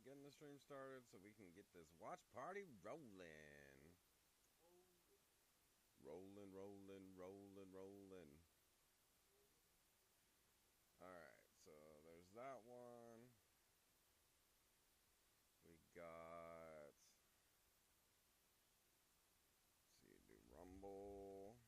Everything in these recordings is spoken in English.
getting the stream started so we can get this watch party rolling. Rolling, rolling, rolling, rolling. Alright, so there's that one. We got... Let's see, do Rumble.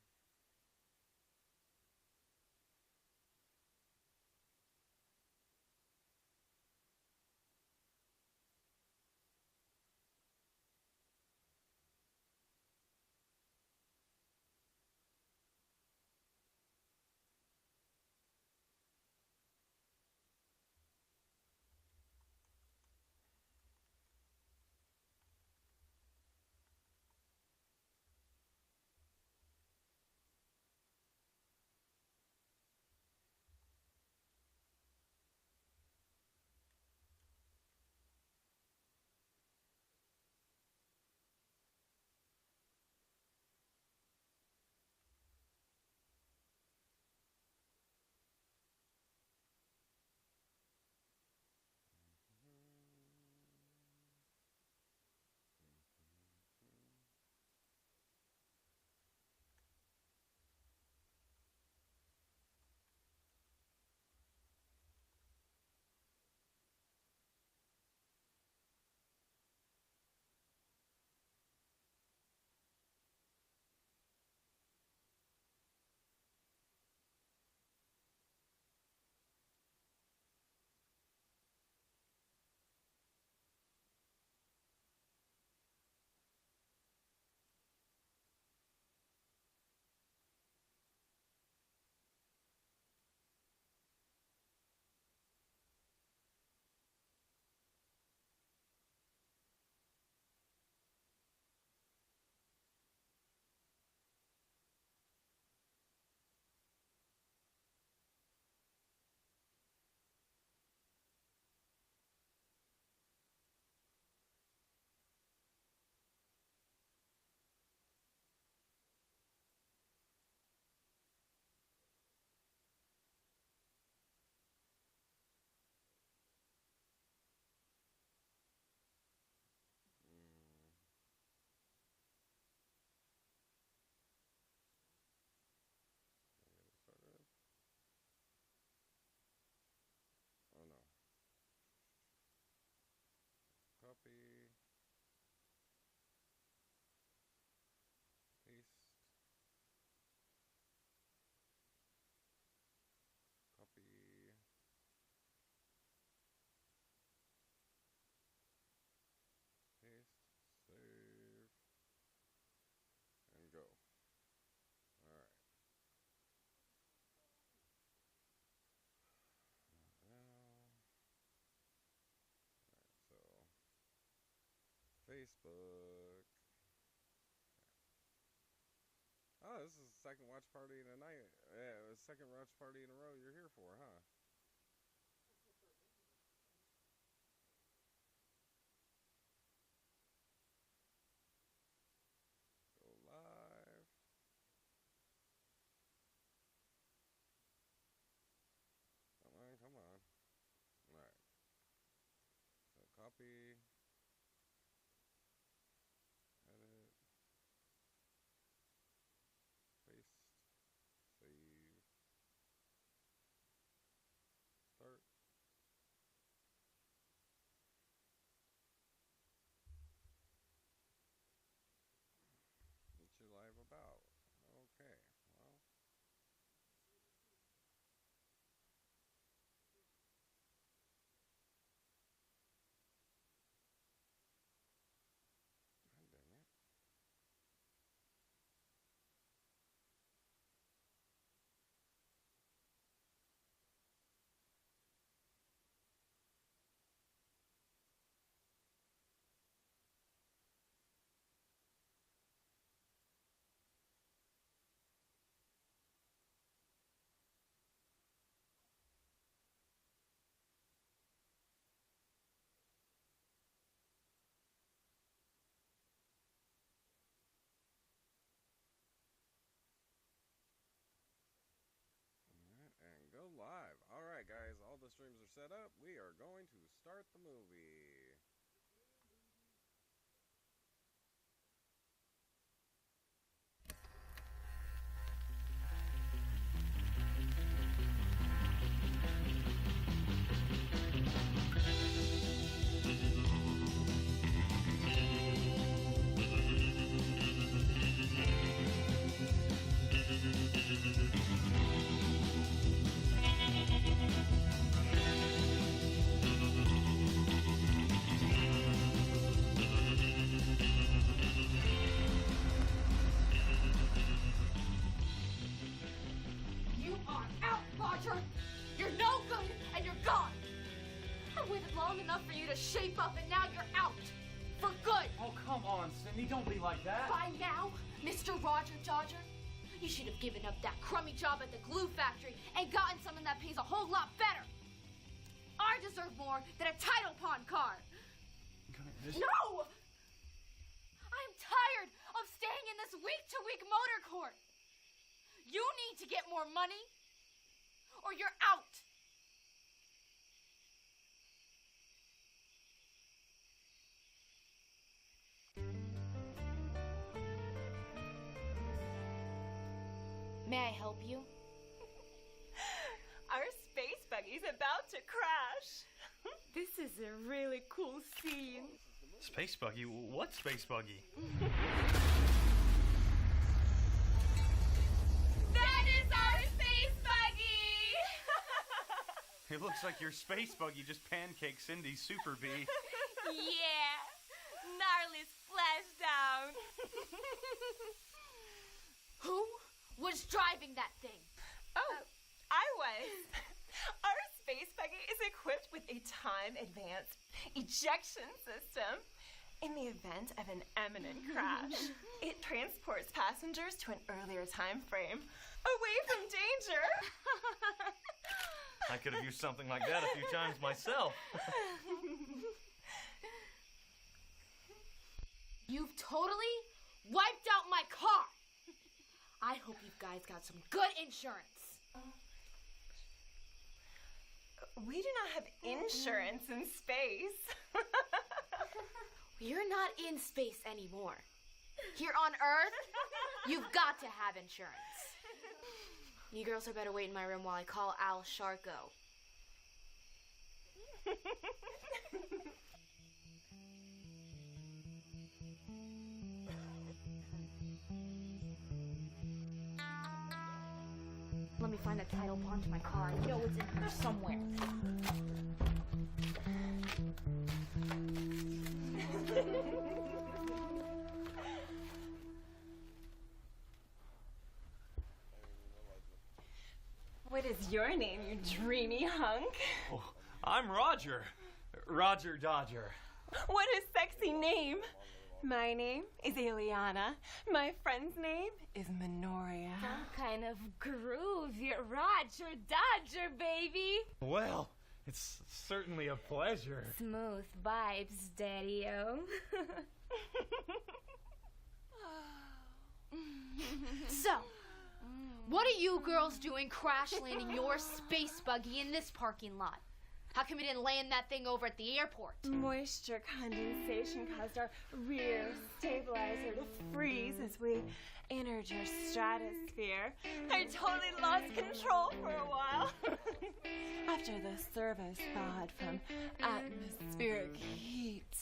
Get it started. Oh no. Copy. Paste. Copy. Paste. Save. And go. Alright. Now. Alright, so. Facebook. Oh, this is the second watch party in a night. Yeah, the second watch party in a row you're here for, huh? Go live. Come on, come on. Alright. So copy. Edit. Paste. Save. Start. What you live about? Okay, well. God dang it. And go live. Alright, guys, all the streams are set up. We are going to start the movie. enough for you to shape up, and now you're out. For good. Oh, come on, Cindy. Don't be like that. By now, Mr. Roger Dodger, you should have given up that crummy job at the glue factory and gotten something that pays a whole lot better. I deserve more than a title pawn car. No! I'm tired of staying in this week-to-week motor court. You need to get more money, or you're out. May I help you? Our space buggy's about to crash. This is a really cool scene. Space buggy? What space buggy? That is our space buggy! It looks like your space buggy just pancaked Cindy's Super Bee. Yeah, gnarly splashdown. Who was driving that thing? Oh, I was. Our space buggy is equipped with a time-advanced ejection system. In the event of an imminent crash, it transports passengers to an earlier time frame, away from danger. I could have used something like that a few times myself. You've totally wiped out my car. I hope you guys got some good insurance. We do not have insurance in space. You're not in space anymore. Here on Earth, you've got to have insurance. You girls had better wait in my room while I call Al Sharko. Let me find a title pawn to my car. I know it's in here somewhere. What is your name, you dreamy hunk? Oh, I'm Roger. Roger Dodger. What a sexy name. My name is Ileana. My friend's name is Minoria. Some kind of groove, you're Roger Dodger, baby. Well, it's certainly a pleasure. Smooth vibes, Daddy-o. So, what are you girls doing crash landing your space buggy in this parking lot? How come you didn't land that thing over at the airport? Moisture condensation caused our rear stabilizer to freeze as we entered your stratosphere. I totally lost control for a while. After the service thawed from atmospheric heat,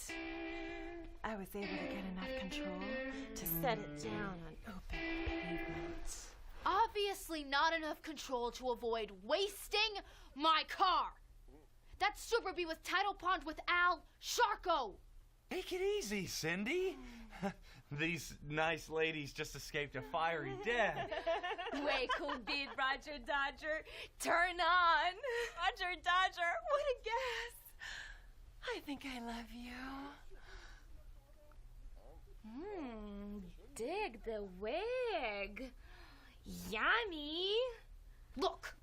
I was able to get enough control to set it down on open pavement. Obviously not enough control to avoid wasting my car. That Super Bee was title pawned with Al Sharko. Take it easy, Cindy. These nice ladies just escaped a fiery death. Way cool beat, Roger Dodger. Turn on. Roger Dodger, what a guess. I think I love you. Dig the wig. Yummy. Look,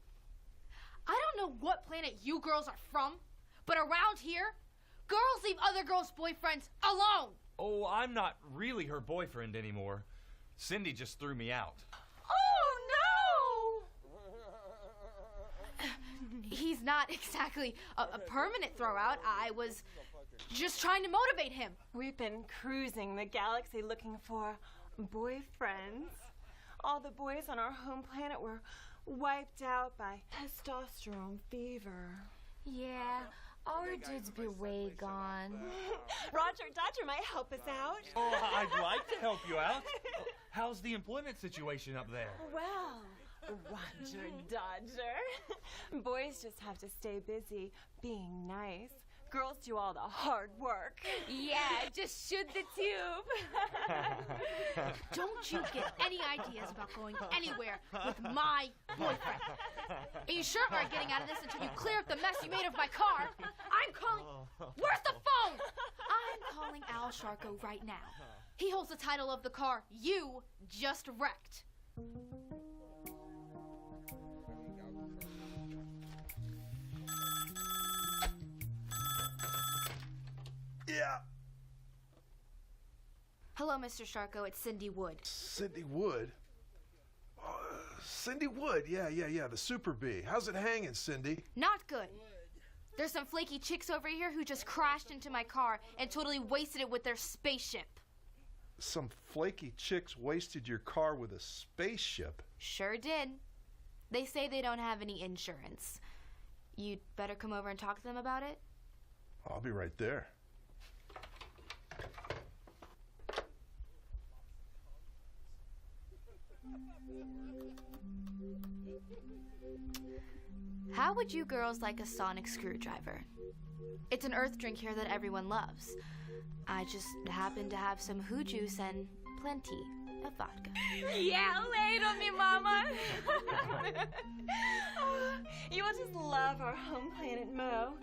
I don't know what planet you girls are from, but around here, girls leave other girls' boyfriends alone. Oh, I'm not really her boyfriend anymore. Cindy just threw me out. Oh, no! He's not exactly a permanent throwout. I was just trying to motivate him. We've been cruising the galaxy looking for boyfriends. All the boys on our home planet were wiped out by testosterone fever. Yeah, our dudes be way gone. Roger Dodger might help us out. Oh, I'd like to help you out. How's the employment situation up there? Well, Roger Dodger. Boys just have to stay busy being nice, Girls do all the hard work. Yeah, just shoot the tube. Don't you get any ideas about going anywhere with my boyfriend. And you sure aren't getting out of this until you clear up the mess you made of my car. I'm calling... Where's the phone? I'm calling Al Sharko right now. He holds the title of the car you just wrecked. Yeah. Hello, Mr. Sharko. It's Cindy Wood. Cindy Wood? Cindy Wood, yeah, the Super Bee. How's it hanging, Cindy? Not good. There's some flaky chicks over here who just crashed into my car and totally wasted it with their spaceship. Some flaky chicks wasted your car with a spaceship? Sure did. They say they don't have any insurance. You'd better come over and talk to them about it. I'll be right there. How would you girls like a sonic screwdriver? It's an earth drink here that everyone loves. I just happen to have some hoo juice and plenty of vodka. Yeah, lay it on me, mama. You will just love our home planet, Mo.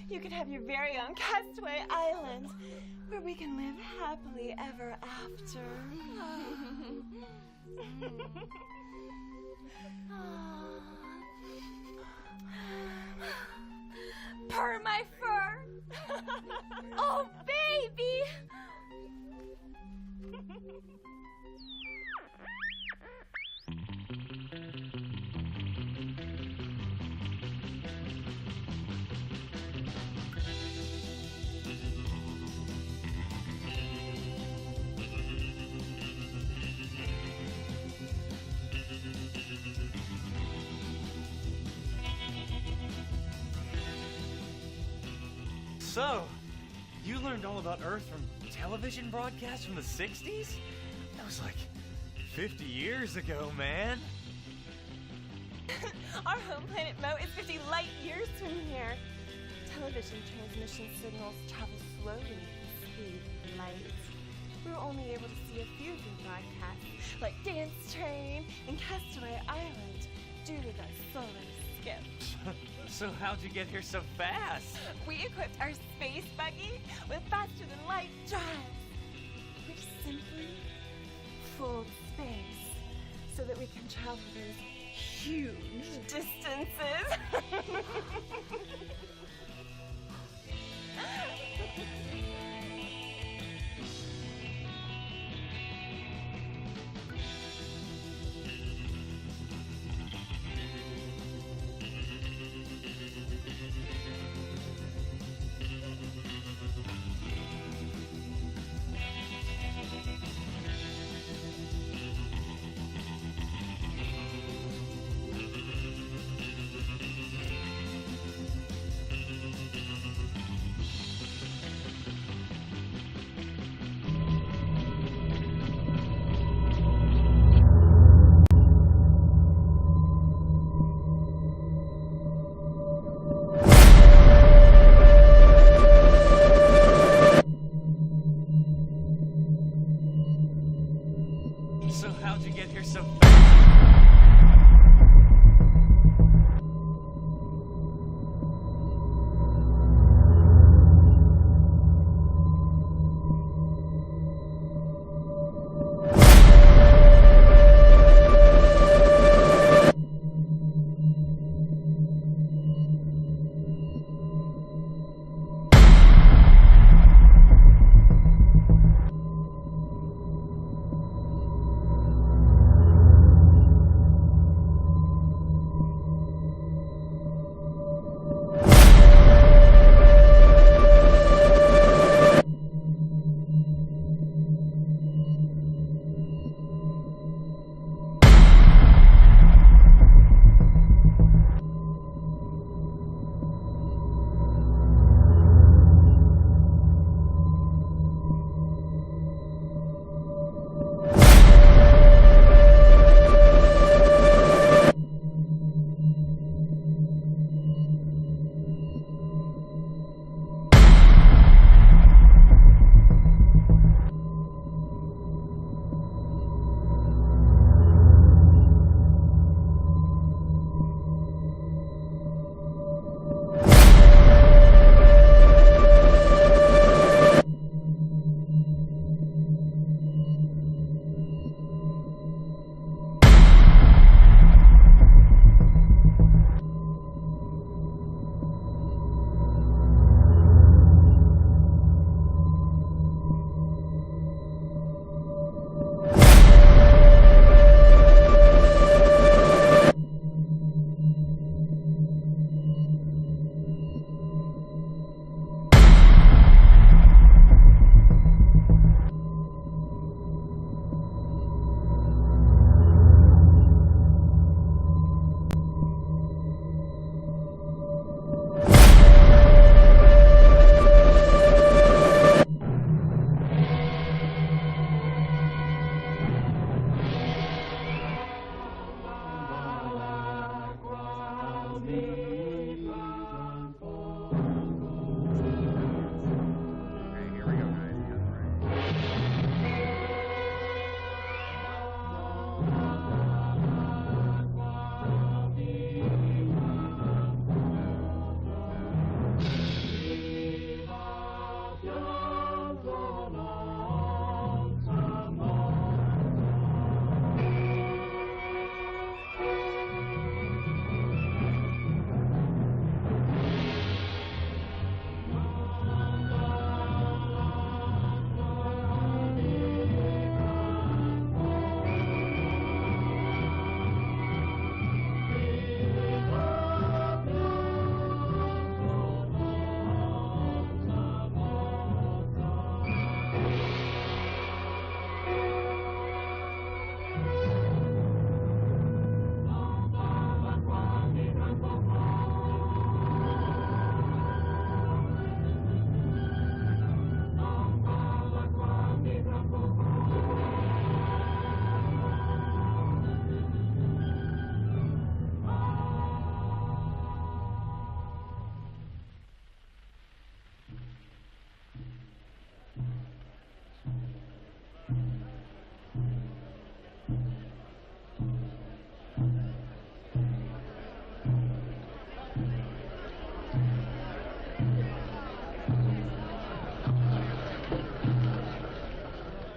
You could have your very own Castaway Island, where we can live happily ever after. Purr my fur. Oh, baby. So, you learned all about Earth from television broadcasts from the 60s? That was like 50 years ago, man. Our home planet, Mo, is 50 light years from here. Television transmission signals travel slowly at the speed of light. We were only able to see a few of your broadcasts, like Dance Train and Castaway Island, due to the solar skip. So how'd you get here so fast? We equipped our space buggy with faster-than-light drives, which simply fold space so that we can travel those huge distances. So how'd you get here so fast?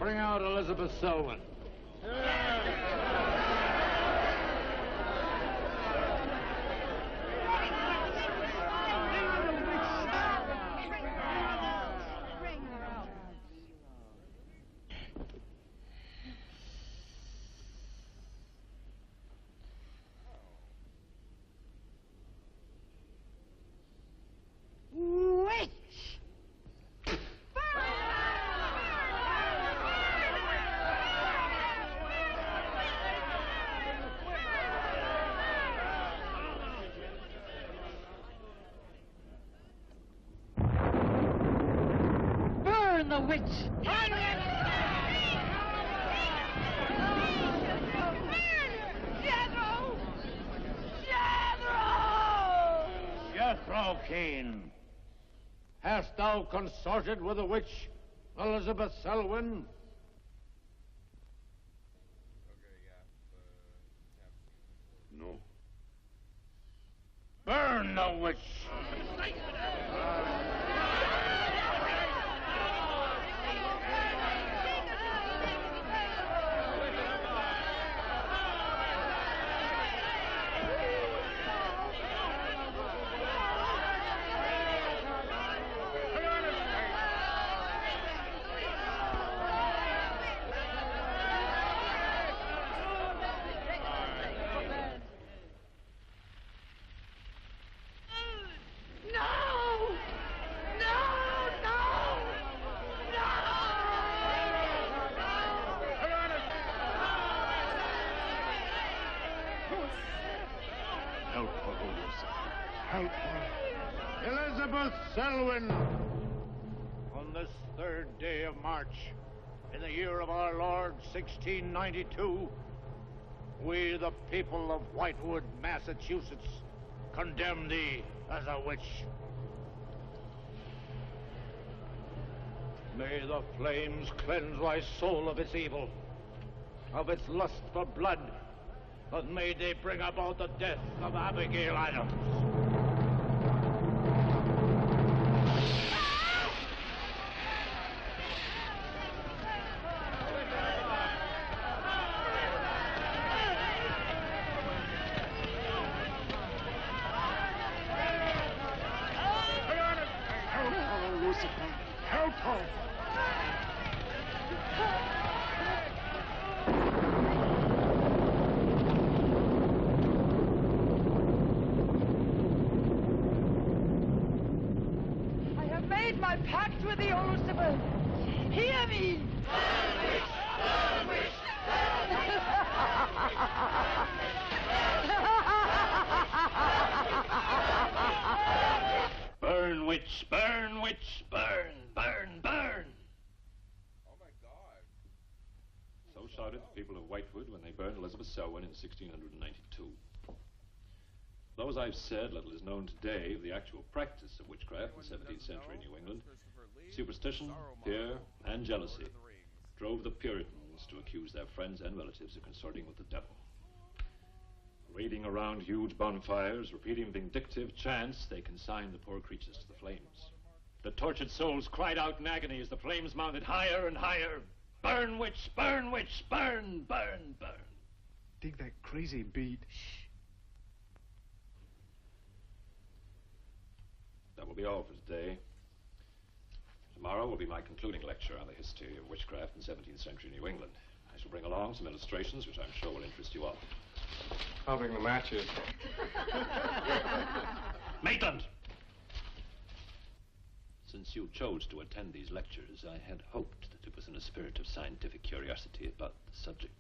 Bring out Elizabeth Selwyn. Burn the witch! Jethro Keen, hast thou consorted with the witch Elizabeth Selwyn? No. Burn the witch! Help her, O Lucifer. Help her. Elizabeth Selwyn, on this 3rd day of March, in the year of our Lord 1692, we, the people of Whitewood, Massachusetts, condemn thee as a witch. May the flames cleanse thy soul of its evil, of its lust for blood, but may they bring about the death of Abigail Adams. Help her, Lucifer. Help her. I have made my pact with the O Lucifer. Hear me! Burn, witch, burn, witch, burn, burn, burn. Oh my God. So shouted the people of Whitewood when they burned Elizabeth Selwyn in 1692. Though, as I've said, little is known today of the actual practice of witchcraft in 17th century New England, superstition, fear, and jealousy drove the Puritans to accuse their friends and relatives of consorting with the devil. Raiding around huge bonfires, repeating vindictive chants, they consigned the poor creatures to the flames. The tortured souls cried out in agony as the flames mounted higher and higher. Burn, witch, burn, witch, burn, burn, burn. Dig that crazy beat. That will be all for today. Tomorrow will be my concluding lecture on the history of witchcraft in 17th century New England. I shall bring along some illustrations which I'm sure will interest you all. I'll bring the matches. Maitland! Since you chose to attend these lectures, I had hoped that it was in a spirit of scientific curiosity about the subject.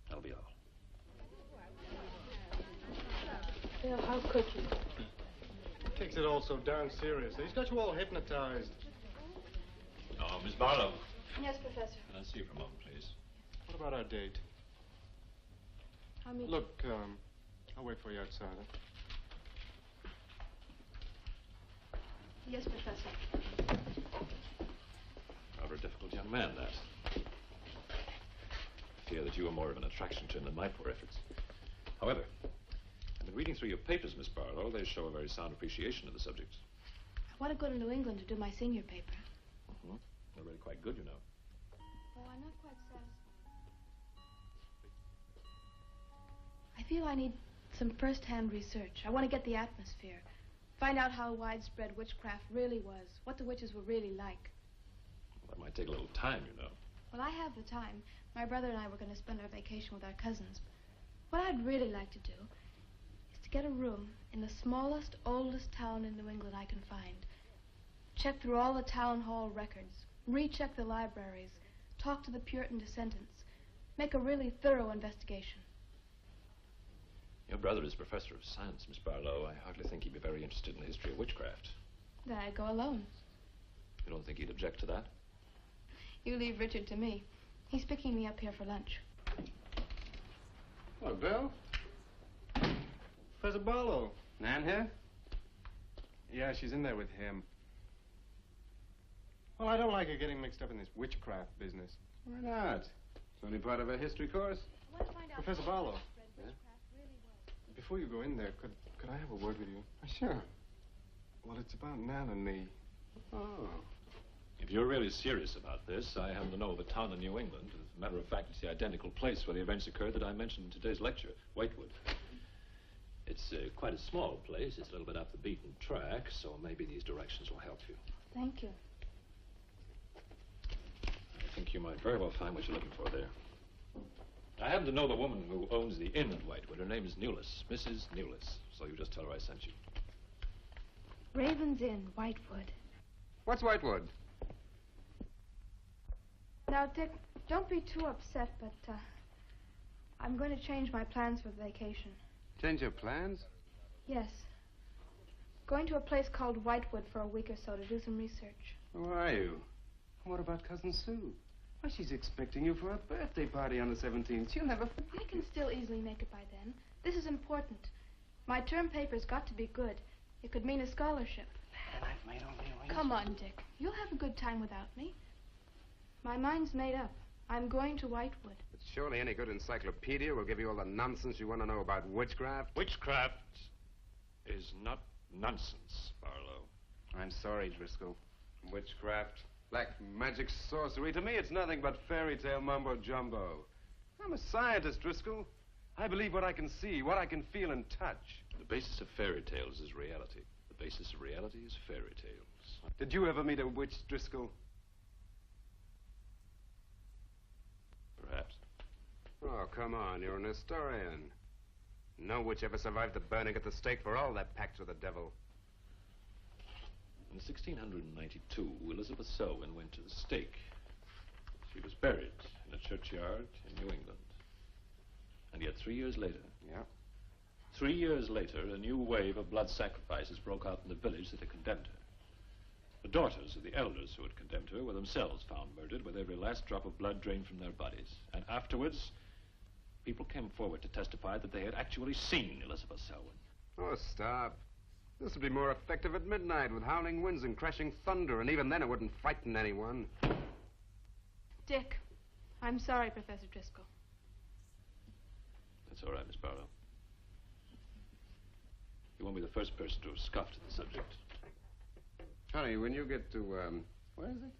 That'll be all. Bill, how could you? He takes it all so darn seriously. He's got you all hypnotized. Oh, Miss Barlow. Yes, Professor. Can I see you for a moment, please? What about our date? I'll meet Look, I'll wait for you outside. you. Yes, Professor. Rather a difficult young man, that. I fear that you are more of an attraction to him than my poor efforts. However, I've been reading through your papers, Miss Barlow. They show a very sound appreciation of the subject. I want to go to New England to do my senior paper. They're really quite good, you know. Oh, I'm not quite satisfied. I feel I need some first-hand research. I want to get the atmosphere. Find out how widespread witchcraft really was. What the witches were really like. Well, that might take a little time, you know. Well, I have the time. My brother and I were going to spend our vacation with our cousins. What I'd really like to do is to get a room in the smallest, oldest town in New England I can find. Check through all the town hall records. Recheck the libraries. Talk to the Puritan descendants. Make a really thorough investigation. Your brother is professor of science, Miss Barlow. I hardly think he'd be very interested in the history of witchcraft. Then I'd go alone. You don't think he'd object to that? You leave Richard to me. He's picking me up here for lunch. Hello, Bill. Professor Barlow. Nan here? Yeah, she's in there with him. Well, I don't like her getting mixed up in this witchcraft business. Why not? It's only part of a history course. I want to find out Professor how Barlow. widespread witchcraft really was. Before you go in there, could I have a word with you? Sure. Well, it's about Nan and me. Oh. If you're really serious about this, I happen to know of a town in New England. As a matter of fact, it's the identical place where the events occurred that I mentioned in today's lecture, Whitewood. It's quite a small place. It's a little bit off the beaten track, so maybe these directions will help you. Thank you. I think you might very well find what you're looking for there. I happen to know the woman who owns the inn at Whitewood. Her name is Newless, Mrs. Newless. So you just tell her I sent you. Raven's Inn, Whitewood. What's Whitewood? Now, Dick, don't be too upset, but I'm going to change my plans for the vacation. Change your plans? Yes. Going to a place called Whitewood for a week or so to do some research. Who are you? What about Cousin Sue? Why, she's expecting you for a birthday party on the 17th. She'll never forget. I can still easily make it by then. This is important. My term paper's got to be good. It could mean a scholarship. And I've made all the arrangements. Come on, Dick. You'll have a good time without me. My mind's made up. I'm going to Whitewood. But surely any good encyclopedia will give you all the nonsense you want to know about witchcraft. Witchcraft is not nonsense, Barlow. I'm sorry, Driscoll. Witchcraft, black magic, sorcery. To me, it's nothing but fairy tale mumbo-jumbo. I'm a scientist, Driscoll. I believe what I can see, what I can feel and touch. The basis of fairy tales is reality. The basis of reality is fairy tales. Did you ever meet a witch, Driscoll? Perhaps. Oh, come on, you're an historian. No witch ever survived the burning at the stake for all that pact with the devil. In 1692, Elizabeth Selwyn went to the stake. She was buried in a churchyard in New England. And yet 3 years later... Yeah? 3 years later, a new wave of blood sacrifices broke out in the village that had condemned her. The daughters of the elders who had condemned her were themselves found murdered with every last drop of blood drained from their bodies. And afterwards, people came forward to testify that they had actually seen Elizabeth Selwyn. Oh, stop. This would be more effective at midnight with howling winds and crashing thunder, and even then it wouldn't frighten anyone. Dick, I'm sorry, Professor Driscoll. That's all right, Miss Barlow. You won't be the first person to have scoffed at the subject. Honey, when you get to, where is it?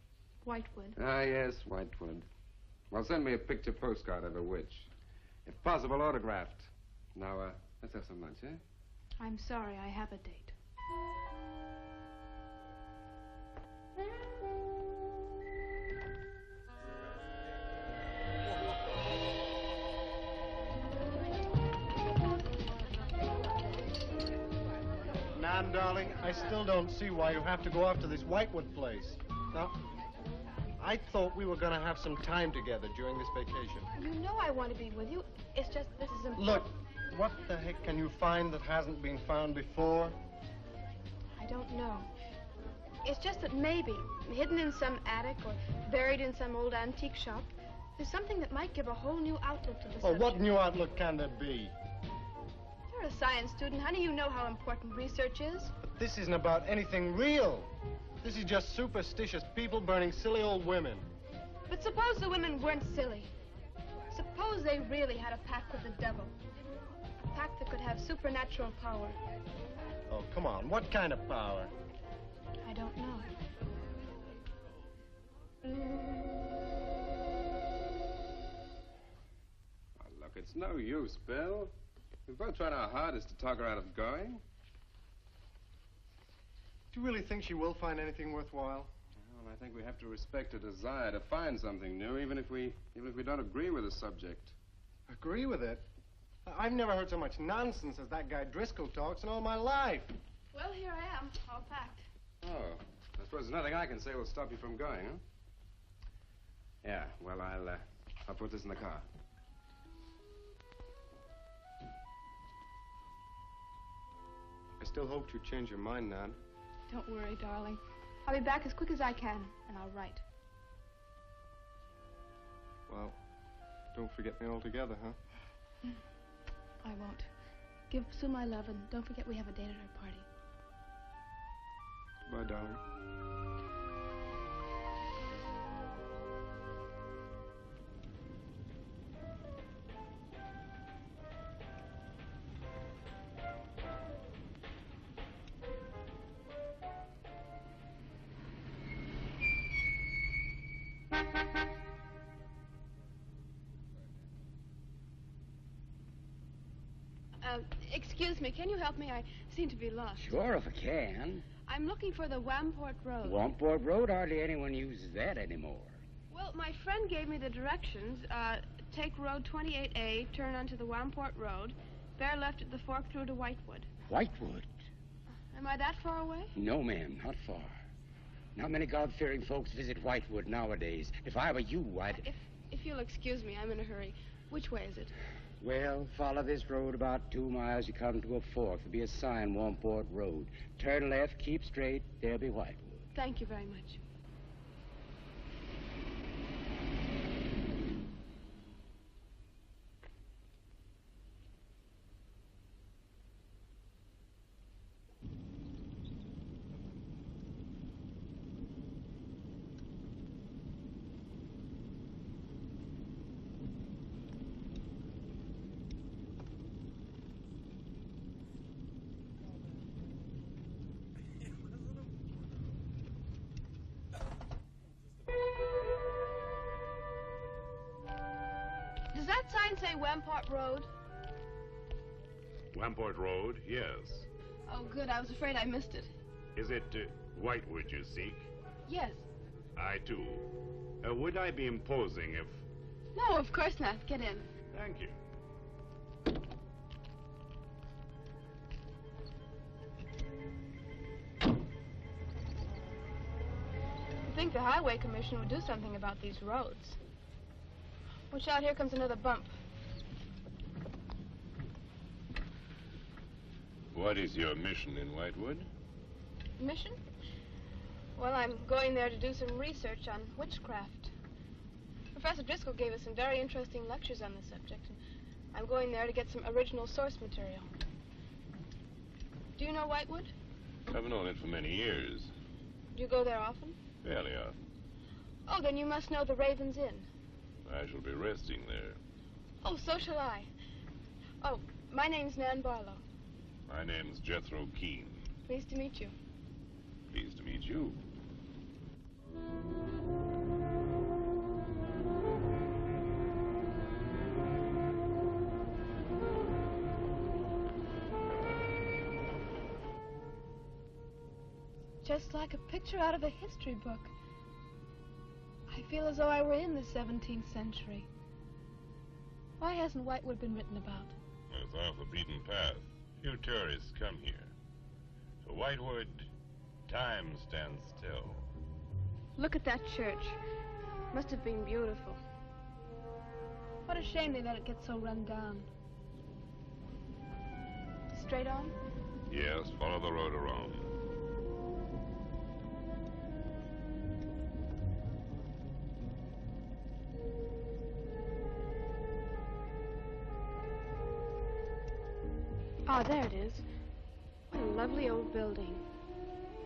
Whitewood. Ah, yes, Whitewood. Well, send me a picture postcard of a witch. If possible, autographed. Now, let's have some lunch, eh? I'm sorry, I have a date. Nan, darling, I still don't see why you have to go off to this Whitewood place. Now, I thought we were going to have some time together during this vacation. You know I want to be with you. It's just this is important. Look, what the heck can you find that hasn't been found before? I don't know. It's just that maybe, hidden in some attic or buried in some old antique shop, there's something that might give a whole new outlook to the subject. What new outlook can there be? You're a science student, honey. You know how important research is. But this isn't about anything real. This is just superstitious people burning silly old women. But suppose the women weren't silly. Suppose they really had a pact with the devil. A pact that could have supernatural power. Oh, come on. What kind of power? I don't know. It's no use, Bill. We've both tried our hardest to talk her out of going. Do you really think she will find anything worthwhile? Well, I think we have to respect her desire to find something new, even if we don't agree with the subject. Agree with it? I've never heard so much nonsense as that guy Driscoll talks in all my life. Well, here I am, all packed. Oh, I suppose there's nothing I can say will stop you from going, huh? Yeah, well, I'll put this in the car. I still hoped you'd change your mind, Nan. Don't worry, darling. I'll be back as quick as I can, and I'll write. Well, don't forget me altogether, huh? I won't. Give Sue my love, and don't forget we have a date at her party. Bye, darling. Excuse me, can you help me? I seem to be lost. Sure, if I can. I'm looking for the Wamport Road. Wamport Road, hardly anyone uses that anymore. Well, my friend gave me the directions. Take Road 28A, turn onto the Wamport Road, bear left at the fork through to Whitewood. Whitewood? Am I that far away? No, ma'am, not far. Not many God-fearing folks visit Whitewood nowadays. If I were you, I'd... If you'll excuse me, I'm in a hurry. Which way is it? Well, follow this road about 2 miles. You come to a fork. There'll be a sign, Wamport Road. Turn left, keep straight. There'll be Whitewood. Thank you very much. Does that sign say Wamport Road? Wamport Road, yes. Oh, good. I was afraid I missed it. Is it Whitewood you seek? Yes. I, too. Would I be imposing if... No, of course not. Get in. Thank you. I think the Highway Commission would do something about these roads. Watch out, here comes another bump. What is your mission in Whitewood? Mission? Well, I'm going there to do some research on witchcraft. Professor Driscoll gave us some very interesting lectures on the subject, and I'm going there to get some original source material. Do you know Whitewood? I've known it for many years. Do you go there often? Fairly often. Oh, then you must know the Raven's Inn. I shall be resting there. Oh, so shall I. Oh, my name's Nan Barlow. My name's Jethro Keene. Pleased to meet you. Pleased to meet you. Just like a picture out of a history book. I feel as though I were in the 17th century. Why hasn't Whitewood been written about? It's off the beaten path. Few tourists come here. For Whitewood, time stands still. Look at that church. Must have been beautiful. What a shame they let it get so run down. Straight on? Yes, follow the road around. Ah, there it is. What a lovely old building.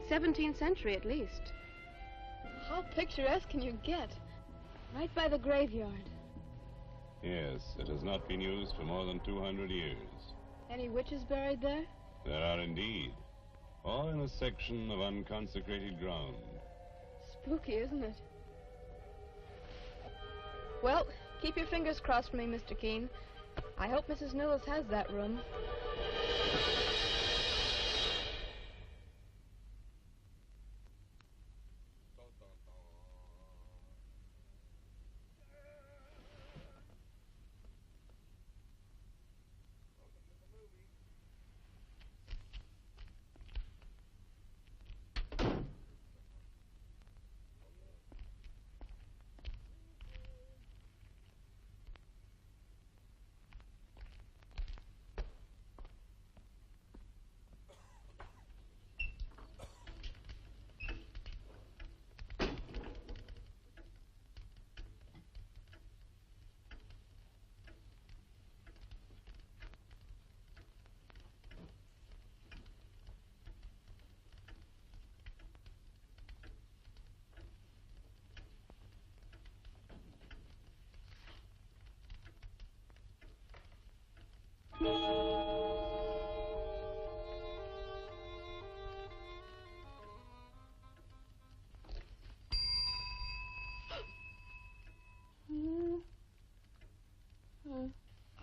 17th century at least. How picturesque can you get? Right by the graveyard. Yes, it has not been used for more than 200 years. Any witches buried there? There are indeed. All in a section of unconsecrated ground. Spooky, isn't it? Well, keep your fingers crossed for me, Mr. Keene. I hope Mrs. Newlis has that room.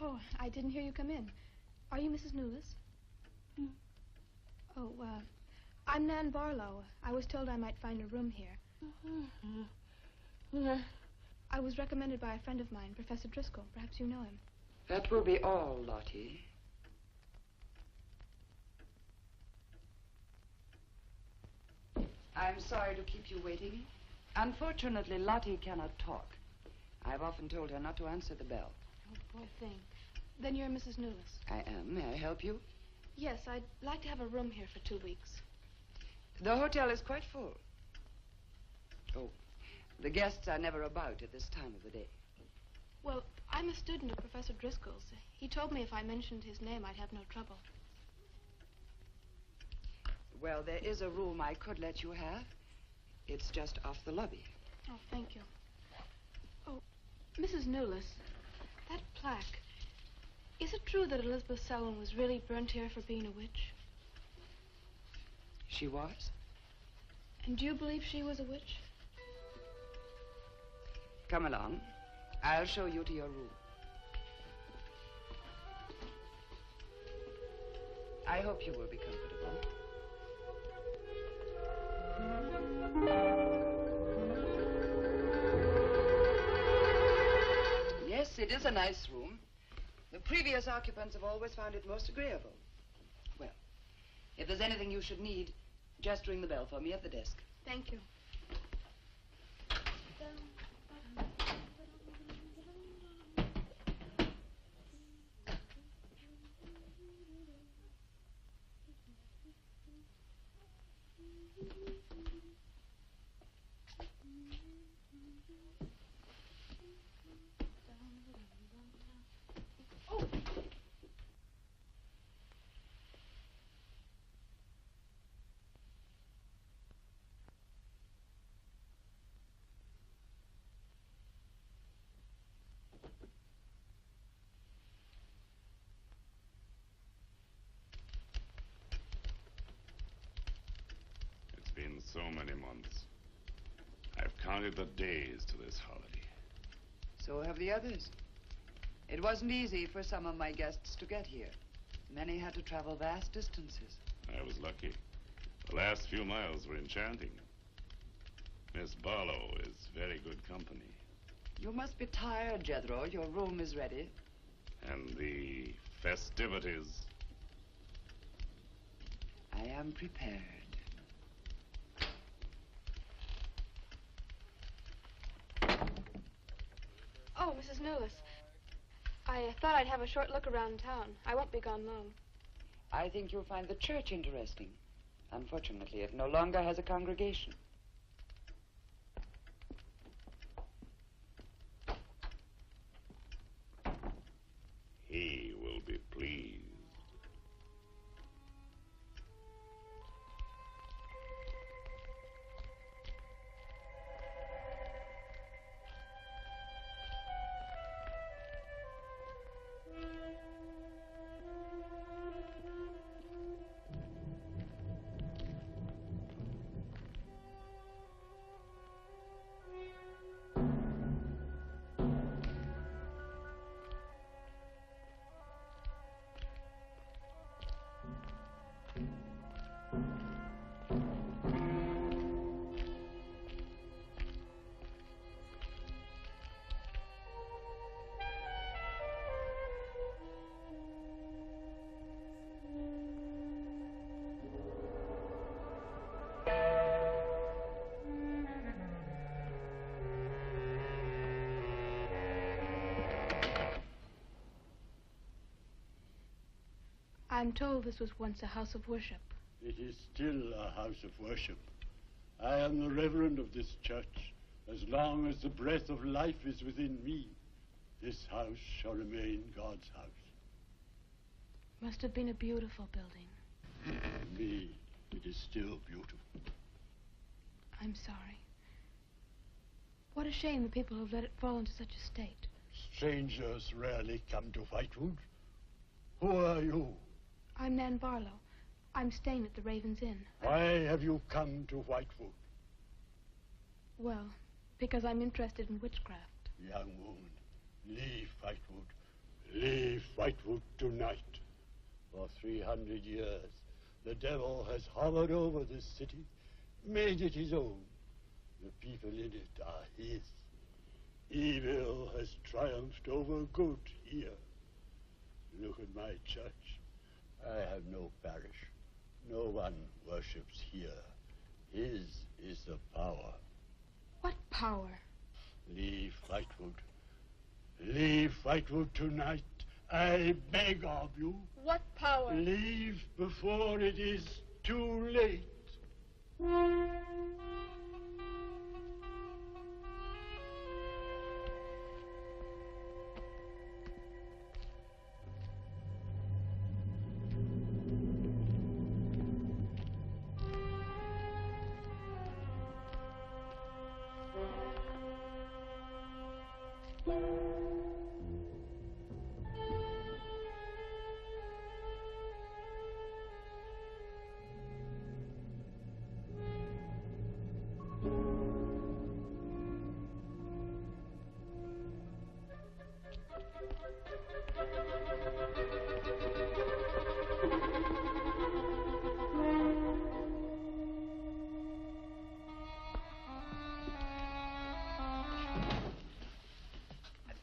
Oh, I didn't hear you come in. Are you Mrs. Newlis? Oh, I'm Nan Barlow. I was told I might find a room here. I was recommended by a friend of mine, Professor Driscoll. Perhaps you know him. That will be all, Lottie. I'm sorry to keep you waiting. Unfortunately, Lottie cannot talk. I've often told her not to answer the bell. Oh, poor thing. Then you're Mrs. Newlis. I am. May I help you? Yes, I'd like to have a room here for 2 weeks. The hotel is quite full. Oh, the guests are never about at this time of the day. Well, I'm a student of Professor Driscoll's. He told me if I mentioned his name, I'd have no trouble. Well, there is a room I could let you have. It's just off the lobby. Oh, thank you. Oh, Mrs. Newlis, that plaque. Is it true that Elizabeth Selwyn was really burnt here for being a witch? She was? And do you believe she was a witch? Come along. I'll show you to your room. I hope you will be comfortable. Yes, it is a nice room. The previous occupants have always found it most agreeable. Well, if there's anything you should need, just ring the bell for me at the desk. Thank you. It's been so many months. I've counted the days to this holiday. So have the others. It wasn't easy for some of my guests to get here. Many had to travel vast distances. I was lucky. The last few miles were enchanting. Miss Barlow is very good company. You must be tired, Jethro. Your room is ready. And the festivities. I am prepared. Oh, Mrs. Newlis. I thought I'd have a short look around town. I won't be gone long. I think you'll find the church interesting. Unfortunately, it no longer has a congregation. He will be pleased. I'm told this was once a house of worship. It is still a house of worship. I am the reverend of this church. As long as the breath of life is within me, this house shall remain God's house. Must have been a beautiful building. For me, it is still beautiful. I'm sorry. What a shame the people have let it fall into such a state. Strangers rarely come to Whitewood. Who are you? I'm Nan Barlow. I'm staying at the Raven's Inn. Why have you come to Whitewood? Well, because I'm interested in witchcraft. Young woman, leave Whitewood. Leave Whitewood tonight. For 300 years, the devil has hovered over this city, made it his own. The people in it are his. Evil has triumphed over good here. Look at my church. I have no parish. No one worships here. His is the power. What power? Leave Whitewood. Leave Whitewood tonight. I beg of you. What power? Leave before it is too late.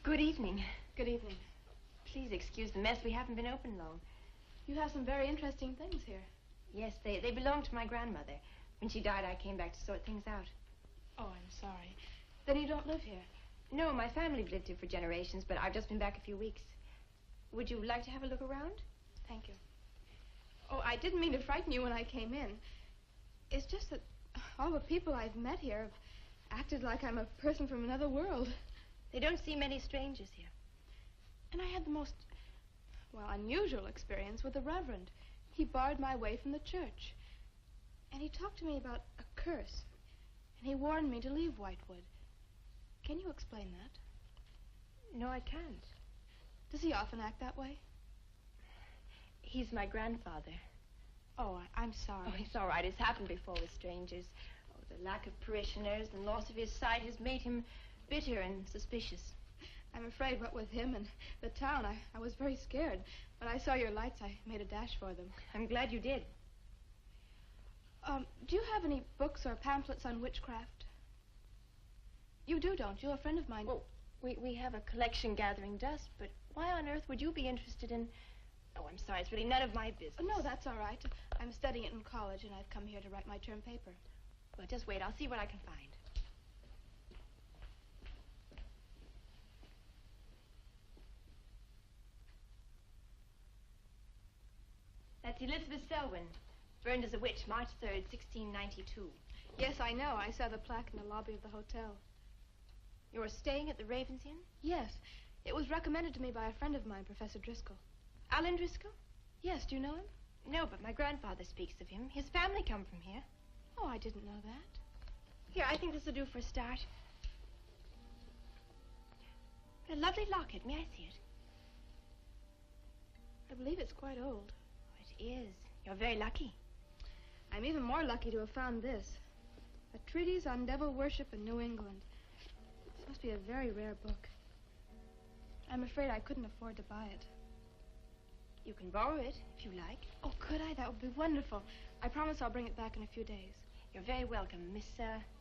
Good evening. Good evening. Please excuse the mess. We haven't been open long. You have some very interesting things here. Yes, they belonged to my grandmother. When she died, I came back to sort things out. Oh, I'm sorry. Then you don't live here? No, my family've lived here for generations, but I've just been back a few weeks. Would you like to have a look around? Thank you. Oh, I didn't mean to frighten you when I came in. It's just that all the people I've met here have acted like I'm a person from another world. They don't see many strangers here. And I had the most, well, unusual experience with the Reverend. He barred my way from the church. And he talked to me about a curse. And he warned me to leave Whitewood. Can you explain that? No, I can't. Does he often act that way? He's my grandfather. Oh, I'm sorry. Oh, it's all right. It's happened before with strangers. Oh, the lack of parishioners and loss of his sight has made him bitter and suspicious. I'm afraid what with him and the town, I was very scared. When I saw your lights, I made a dash for them. I'm glad you did. Do you have any books or pamphlets on witchcraft? You do, don't you? A friend of mine... Well, we have a collection gathering dust, but why on earth would you be interested in... Oh, I'm sorry. It's really none of my business. Oh, no, that's all right. I'm studying it in college, and I've come here to write my term paper. Well, just wait. I'll see what I can find. That's Elizabeth Selwyn, burned as a witch, March 3rd, 1692. Yes, I know. I saw the plaque in the lobby of the hotel. You're staying at the Raven's Inn? Yes. It was recommended to me by a friend of mine, Professor Driscoll. Alan Driscoll? Yes, do you know him? No, but my grandfather speaks of him. His family come from here. Oh, I didn't know that. Here, I think this will do for a start. A lovely locket. May I see it? I believe it's quite old. It is. You're very lucky. I'm even more lucky to have found this. A treatise on devil worship in New England. This must be a very rare book. I'm afraid I couldn't afford to buy it. You can borrow it, if you like. Oh, could I? That would be wonderful. I promise I'll bring it back in a few days. You're very welcome, Miss,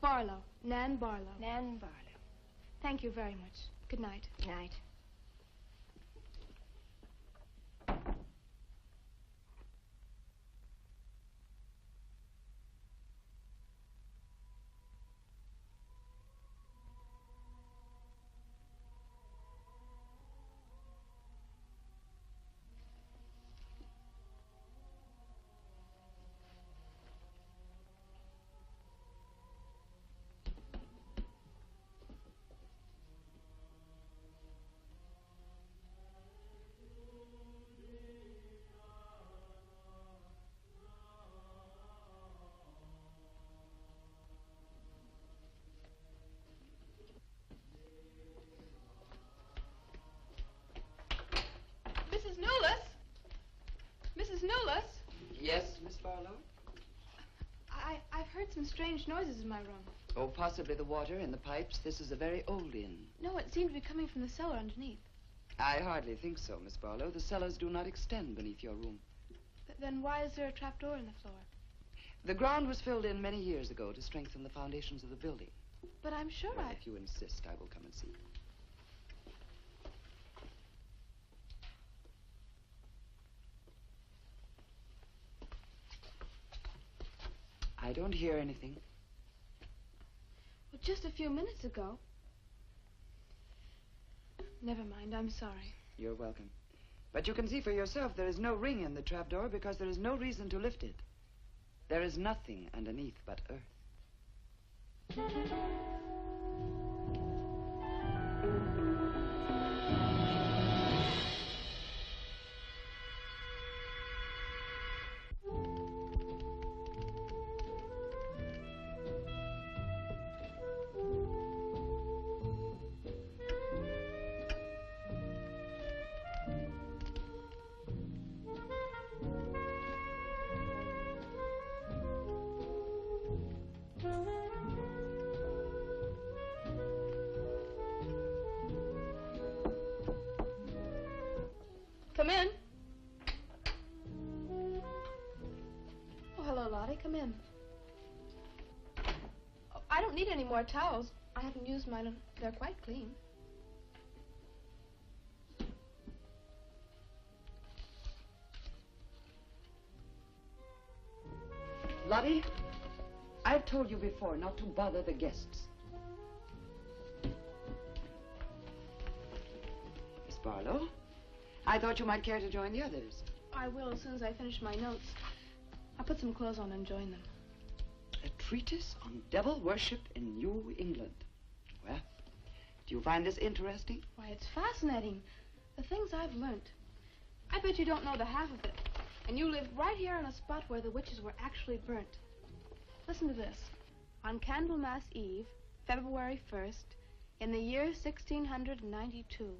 Barlow. Nan Barlow. Nan Barlow. Thank you very much. Good night. Good night. strange noises in my room. Oh, possibly the water in the pipes. This is a very old inn. No, it seemed to be coming from the cellar underneath. I hardly think so, Miss Barlow. The cellars do not extend beneath your room. Then why is there a trapdoor in the floor? The ground was filled in many years ago to strengthen the foundations of the building. But I'm sure Well, if you insist, I will come and see. I don't hear anything. Well, just a few minutes ago. Never mind, I'm sorry. You're welcome. But you can see for yourself there is no ring in the trapdoor because there is no reason to lift it. There is nothing underneath but earth. Come in. Oh, hello, Lottie. Come in. Oh, I don't need any more towels. I haven't used mine. They're quite clean. Lottie, I've told you before not to bother the guests. Miss Barlow, I thought you might care to join the others. I will as soon as I finish my notes. I'll put some clothes on and join them. A treatise on devil worship in New England. Well, do you find this interesting? Why, it's fascinating. The things I've learned. I bet you don't know the half of it. And you live right here on a spot where the witches were actually burnt. Listen to this. On Candlemas Eve, February 1st, in the year 1692,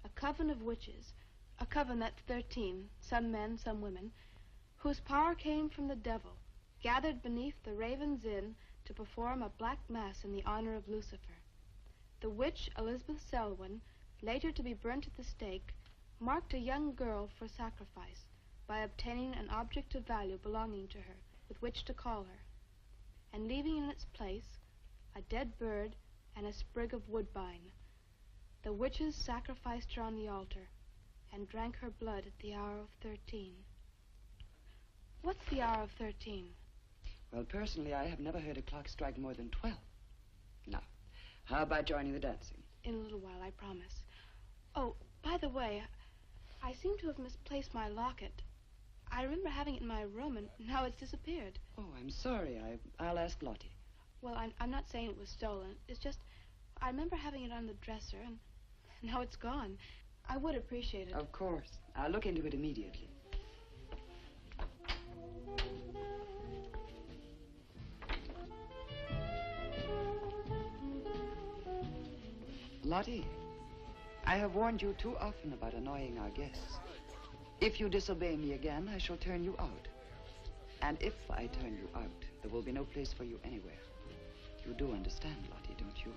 a coven of witches, a coven that's 13, some men, some women, whose power came from the devil, gathered beneath the Raven's Inn to perform a black mass in the honor of Lucifer. The witch Elizabeth Selwyn, later to be burnt at the stake, marked a young girl for sacrifice by obtaining an object of value belonging to her with which to call her, and leaving in its place a dead bird and a sprig of woodbine. The witches sacrificed her on the altar and drank her blood at the hour of 13. What's the hour of 13? Well, personally, I have never heard a clock strike more than 12. Now, how about joining the dancing? In a little while, I promise. Oh, by the way, I seem to have misplaced my locket. I remember having it in my room, and now it's disappeared. Oh, I'm sorry. I'll ask Lottie. Well, I'm not saying it was stolen. It's just, I remember having it on the dresser, and now it's gone. I would appreciate it. Of course. I'll look into it immediately. Lottie, I have warned you too often about annoying our guests. If you disobey me again, I shall turn you out. And if I turn you out, there will be no place for you anywhere. You do understand, Lottie, don't you?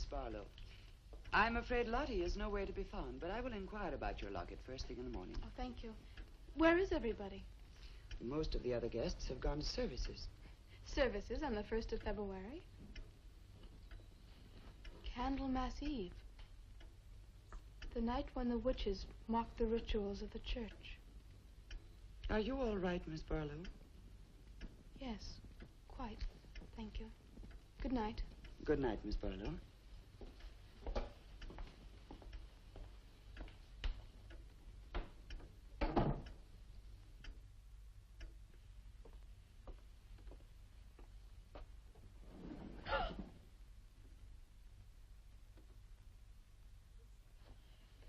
Miss Barlow. I'm afraid Lottie is nowhere to be found, but I will inquire about your locket first thing in the morning. Oh, thank you. Where is everybody? Most of the other guests have gone to services. Services on the 1st of February. Candlemas Eve. The night when the witches mocked the rituals of the church. Are you all right, Miss Barlow? Yes, quite. Thank you. Good night. Good night, Miss Barlow.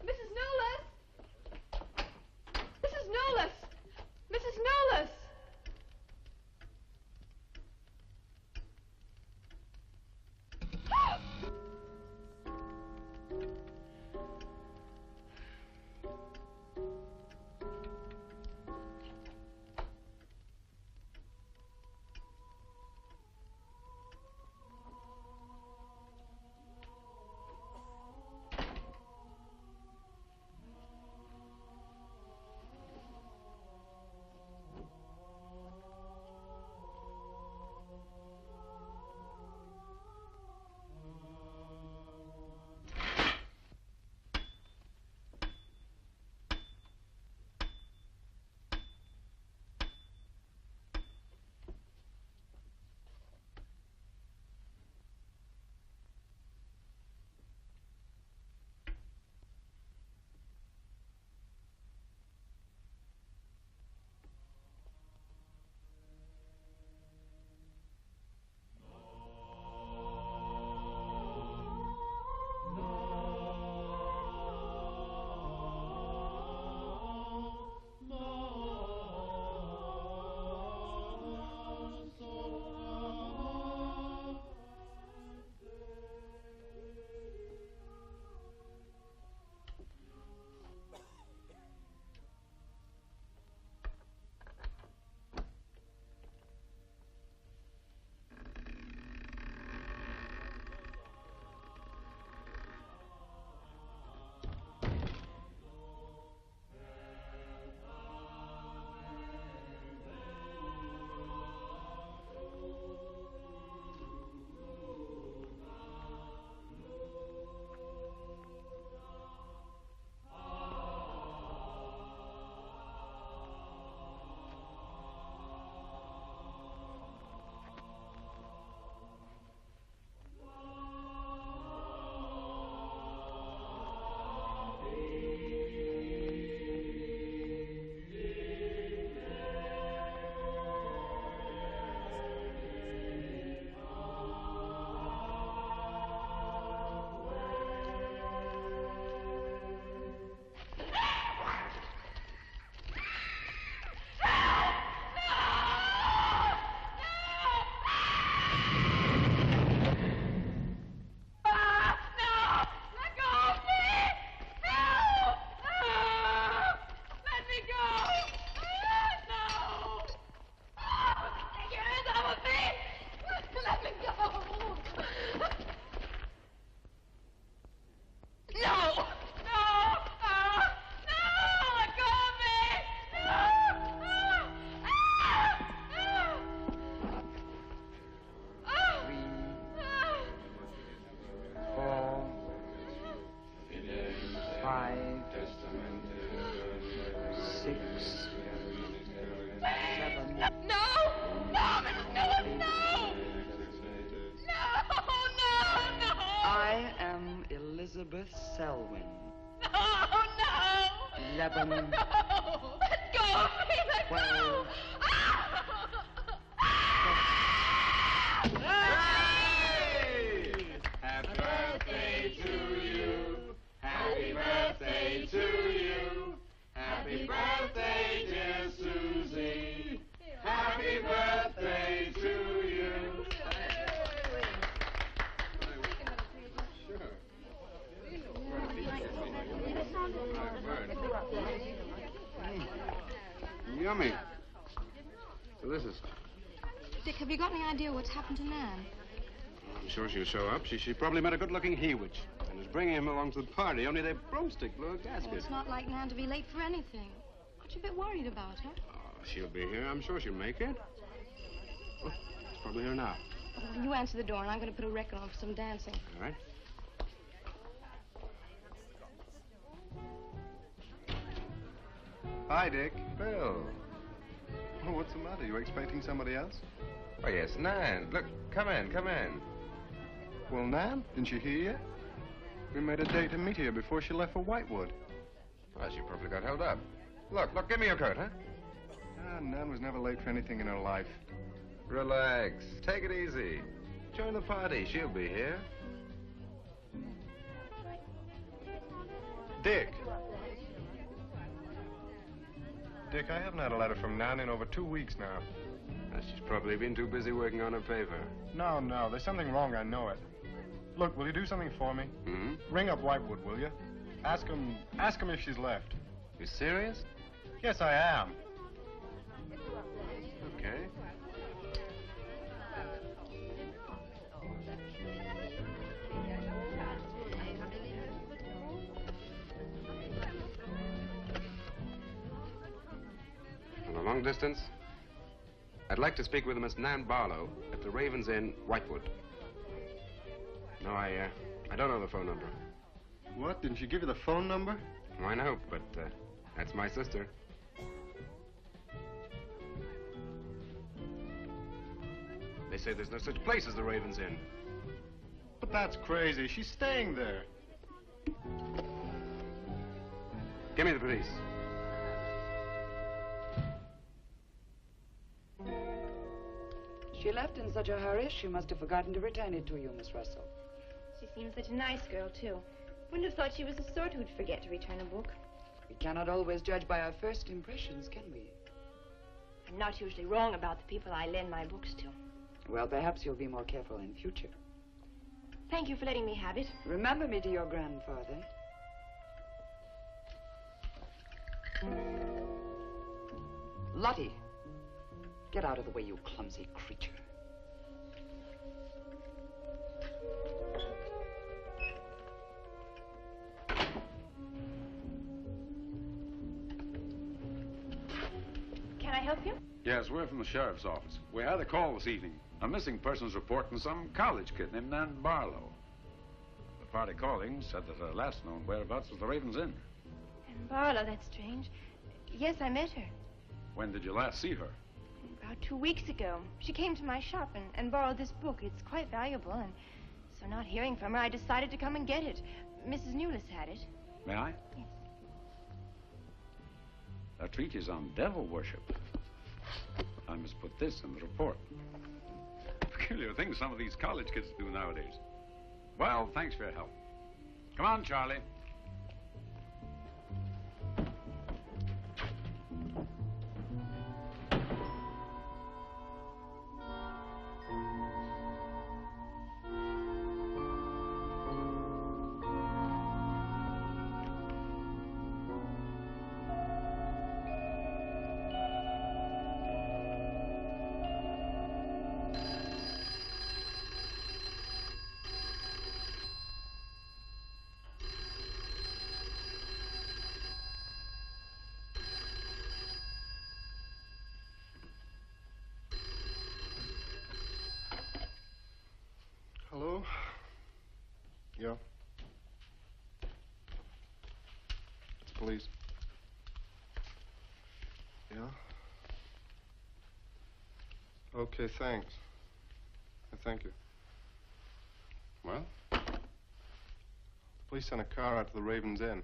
Mrs. Nolas! Mrs. Nolas! Mrs. Nolas! Elizabeth Selwyn. No, no! 11. No! Let go of me! Let 12. go! Hey! Happy birthday to you. Happy birthday to you. Happy birthday, dear Susie. Happy birthday to you. Yummy. Delicious. Dick, have you got any idea what's happened to Nan? I'm sure she'll show up. She probably met a good-looking he-witch and is bringing him along to the party, only their broomstick blew a gasket. Well, it's not like Nan to be late for anything. Aren't you a bit worried about her? Oh, she'll be here. I'm sure she'll make it. Oh, she's probably here now. Well, you answer the door, and I'm going to put a record on for some dancing. All right. Hi, Dick. Bill. Oh, what's the matter? You expecting somebody else? Oh, yes, Nan. Look, come in, come in. Well, Nan, didn't you hear yet? We made a date to meet here before she left for Whitewood. Well, she probably got held up. Look, give me your coat, huh? Ah, Nan was never late for anything in her life. Relax. Take it easy. Join the party. She'll be here. Dick. Dick, I haven't had a letter from Nan in over 2 weeks now. She's probably been too busy working on her paper. No, there's something wrong, I know it. Look, will you do something for me? Hmm? Ring up Whitewood, will you? Ask him if she's left. You serious? Yes, I am. Okay. On a long distance, I'd like to speak with Miss Nan Barlow at the Raven's Inn, Whitewood. No, I don't know the phone number. What? Didn't she give you the phone number? Why no, but that's my sister. They say there's no such place as the Raven's Inn. But that's crazy. She's staying there. Give me the police. She left in such a hurry, she must have forgotten to return it to you, Miss Russell. She seems such a nice girl, too. Wouldn't have thought she was the sort who'd forget to return a book. We cannot always judge by our first impressions, can we? I'm not usually wrong about the people I lend my books to. Well, perhaps you'll be more careful in future. Thank you for letting me have it. Remember me to your grandfather. Lottie, get out of the way, you clumsy creature. Can I help you? Yes, we're from the sheriff's office. We had a call this evening. A missing persons report from some college kid named Nan Barlow. The party calling said that her last known whereabouts was the Raven's Inn. And Barlow, that's strange. Yes, I met her. When did you last see her? About 2 weeks ago. She came to my shop and borrowed this book. It's quite valuable, and so not hearing from her, I decided to come and get it. Mrs. Newless had it. May I? Yes. A treatise on devil worship. I must put this in the report. Peculiar things some of these college kids do nowadays. Well, thanks for your help. Come on, Charlie. Hello? Yeah? It's police. Yeah? Okay, thanks. Thank you. Well? The police sent a car out to the Raven's Inn.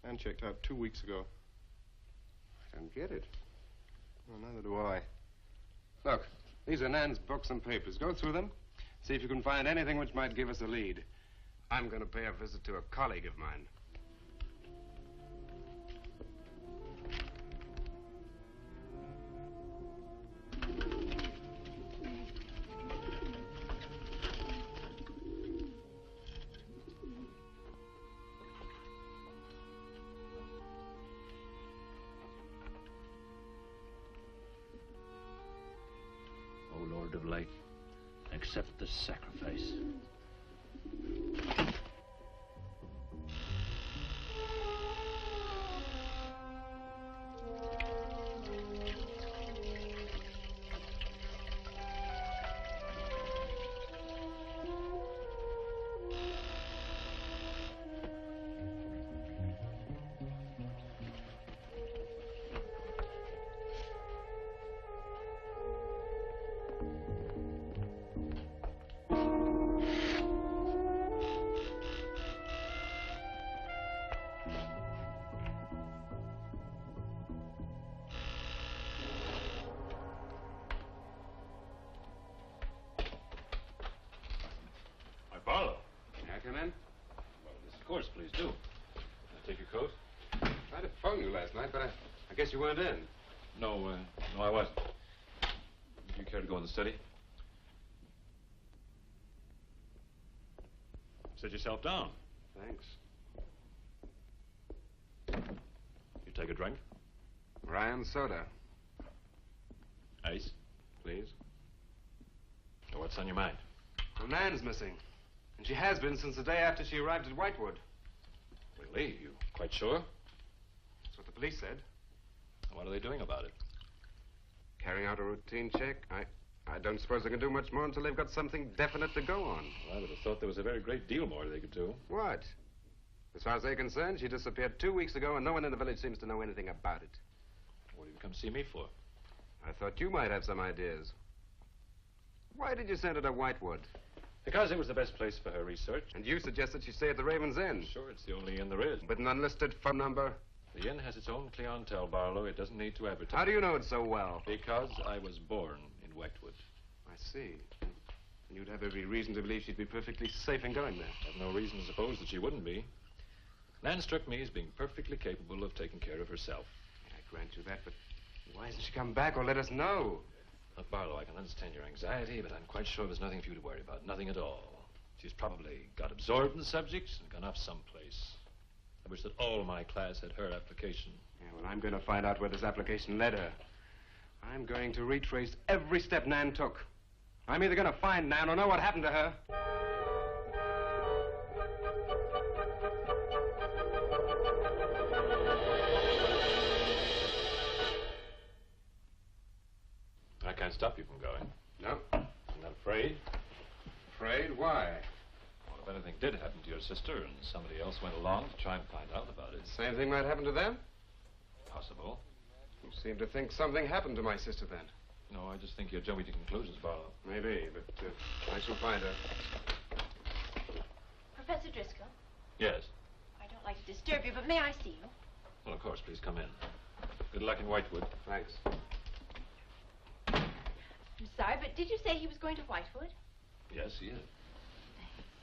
Man checked out 2 weeks ago. I don't get it. Well, neither do I. Look, these are Nan's books and papers. Go through them. See if you can find anything which might give us a lead. I'm going to pay a visit to a colleague of mine. O Lord of light, accept the sacrifice. Barlow. May I come in? Well, yes, of course, please do. Take your coat. I tried to phone you last night, but I guess you weren't in. No, I wasn't. Do you care to go in the study? Sit yourself down. Thanks. You take a drink? Ryan soda. Ice, please. So what's on your mind? Well, Nan's missing. And she has been since the day after she arrived at Whitewood. Really? You quite sure? That's what the police said. What are they doing about it? Carrying out a routine check. I don't suppose they can do much more until they've got something definite to go on. Well, I would have thought there was a very great deal more they could do. What? As far as they're concerned, she disappeared 2 weeks ago, and no one in the village seems to know anything about it. What did you come see me for? I thought you might have some ideas. Why did you send her to Whitewood? Because it was the best place for her research. And you suggested she stay at the Raven's Inn. Sure, it's the only inn there is. With an unlisted phone number? The inn has its own clientele, Barlow. It doesn't need to advertise. How do you know it so well? Because I was born in Whitewood. I see. And you'd have every reason to believe she'd be perfectly safe in going there. I have no reason to suppose that she wouldn't be. Nan struck me as being perfectly capable of taking care of herself. I grant you that, but why hasn't she come back or let us know? Look, Barlow, I can understand your anxiety, but I'm quite sure there's nothing for you to worry about. Nothing at all. She's probably got absorbed in the subject and gone off someplace. I wish that all my class had her application. Yeah, well, I'm going to find out where this application led her. I'm going to retrace every step Nan took. I'm either going to find Nan or know what happened to her. I can't stop you from going. No. I'm not afraid. Afraid? Why? Well, if anything did happen to your sister and somebody else went along to try and find out about it. Same thing might happen to them? Possible. You seem to think something happened to my sister then. No, I just think you're jumping to conclusions, Barlow. Maybe, but I shall find her. Professor Driscoll, Yes. I don't like to disturb you, but may I see you? Well, of course, please come in. Good luck in Whitewood. Thanks. I'm sorry, but did you say he was going to Whitewood? Yes, he is.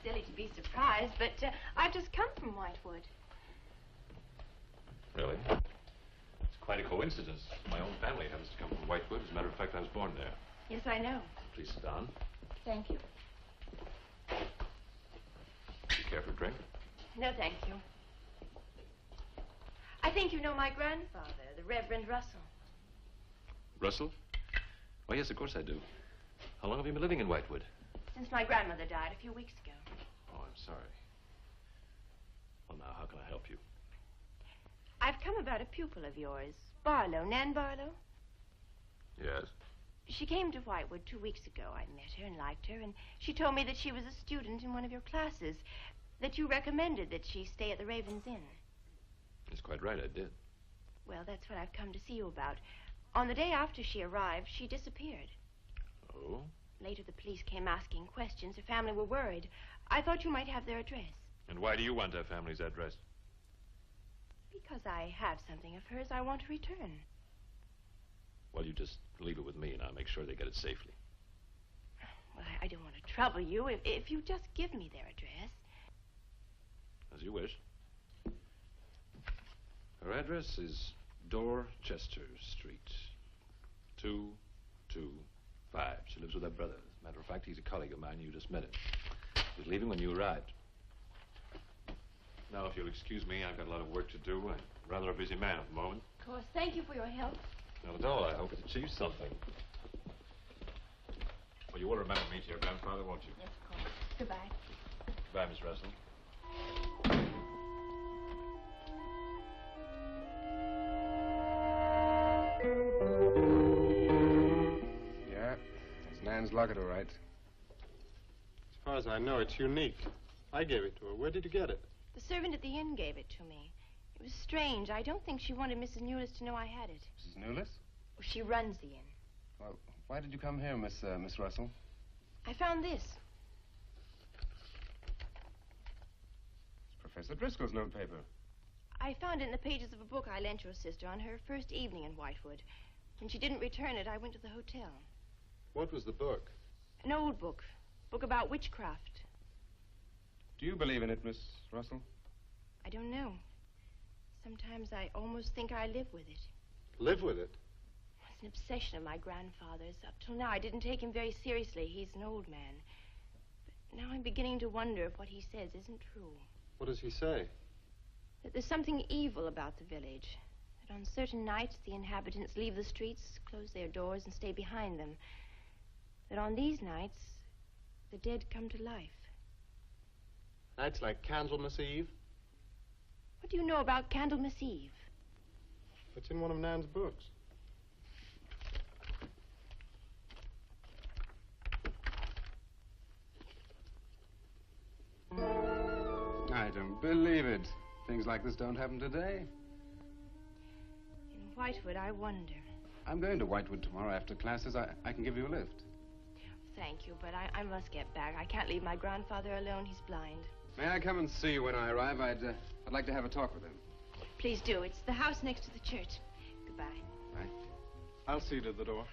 Silly to be surprised, but I've just come from Whitewood. Really? It's quite a coincidence. My own family happens to come from Whitewood. As a matter of fact, I was born there. Yes, I know. Please sit down. Thank you. Do you care for a drink? No, thank you. I think you know my grandfather, the Reverend Russell. Russell? Oh, yes, of course I do. How long have you been living in Whitewood? Since my grandmother died a few weeks ago. Oh, I'm sorry. Well, now, how can I help you? I've come about a pupil of yours, Barlow, Nan Barlow. Yes? She came to Whitewood 2 weeks ago. I met her and liked her, and she told me that she was a student in one of your classes, that you recommended that she stay at the Raven's Inn. That's quite right, I did. Well, that's what I've come to see you about. On the day after she arrived, she disappeared. Oh? Later, the police came asking questions. Her family were worried. I thought you might have their address. And why do you want her family's address? Because I have something of hers I want to return. Well, you just leave it with me, and I'll make sure they get it safely. Well, I don't want to trouble you. If you just give me their address. As you wish. Her address is Dorchester Street, 225. She lives with her brother. As a matter of fact, he's a colleague of mine. You just met him. He was leaving when you arrived. Now, if you'll excuse me, I've got a lot of work to do. I'm rather a busy man at the moment. Of course, thank you for your help. Not at all. I hope it achieves something. Well, you will remember me to your grandfather, won't you? Yes, of course. Goodbye. Goodbye, Miss Russell. Yeah, that's Nan's locket, all right. As far as I know, it's unique. I gave it to her. Where did you get it? The servant at the inn gave it to me. It was strange. I don't think she wanted Mrs. Newless to know I had it. Mrs. Newless? She runs the inn. Well, why did you come here, Miss Russell? I found this. It's Professor Driscoll's notepaper. I found it in the pages of a book I lent your sister on her first evening in Whitewood. When she didn't return it, I went to the hotel. What was the book? An old book. Book about witchcraft. Do you believe in it, Miss Russell? I don't know. Sometimes I almost think I live with it. Live with it? It's an obsession of my grandfather's. Up till now, I didn't take him very seriously. He's an old man. But now I'm beginning to wonder if what he says isn't true. What does he say? That there's something evil about the village. That on certain nights, the inhabitants leave the streets, close their doors, and stay behind them. That on these nights, the dead come to life. Nights like Candlemas Eve? What do you know about Candlemas Eve? It's in one of Nan's books. I don't believe it. Things like this don't happen today. In Whitewood, I wonder. I'm going to Whitewood tomorrow after classes. I can give you a lift. Thank you, but I must get back. I can't leave my grandfather alone. He's blind. May I come and see you when I arrive? I'd like to have a talk with him. Please do. It's the house next to the church. Goodbye. Right. I'll see you to the door.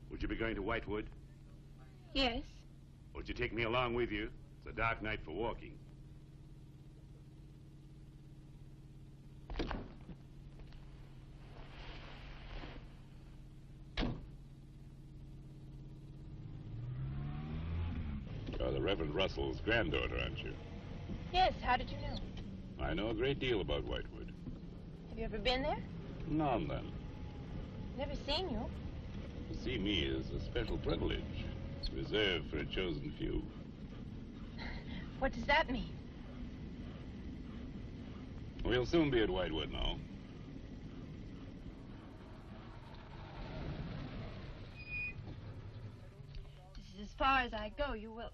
Would you be going to Whitewood? Yes. Would you take me along with you? It's a dark night for walking. You're the Reverend Russell's granddaughter, aren't you? Yes, how did you know? I know a great deal about Whitewood. Have you ever been there? Now and then. Never seen you. To see me is a special privilege, reserved for a chosen few. What does that mean? We'll soon be at Whitewood now. This is as far as I go. You will...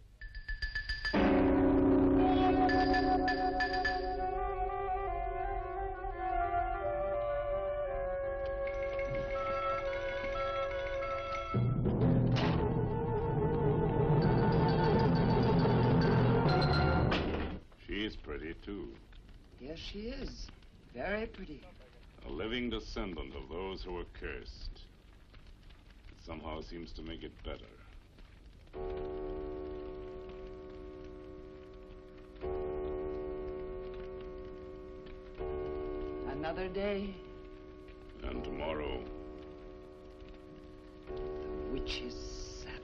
She's pretty, too. Yes, she is. Very pretty. A living descendant of those who were cursed. It somehow seems to make it better. Another day. And tomorrow. The witch's Sabbath.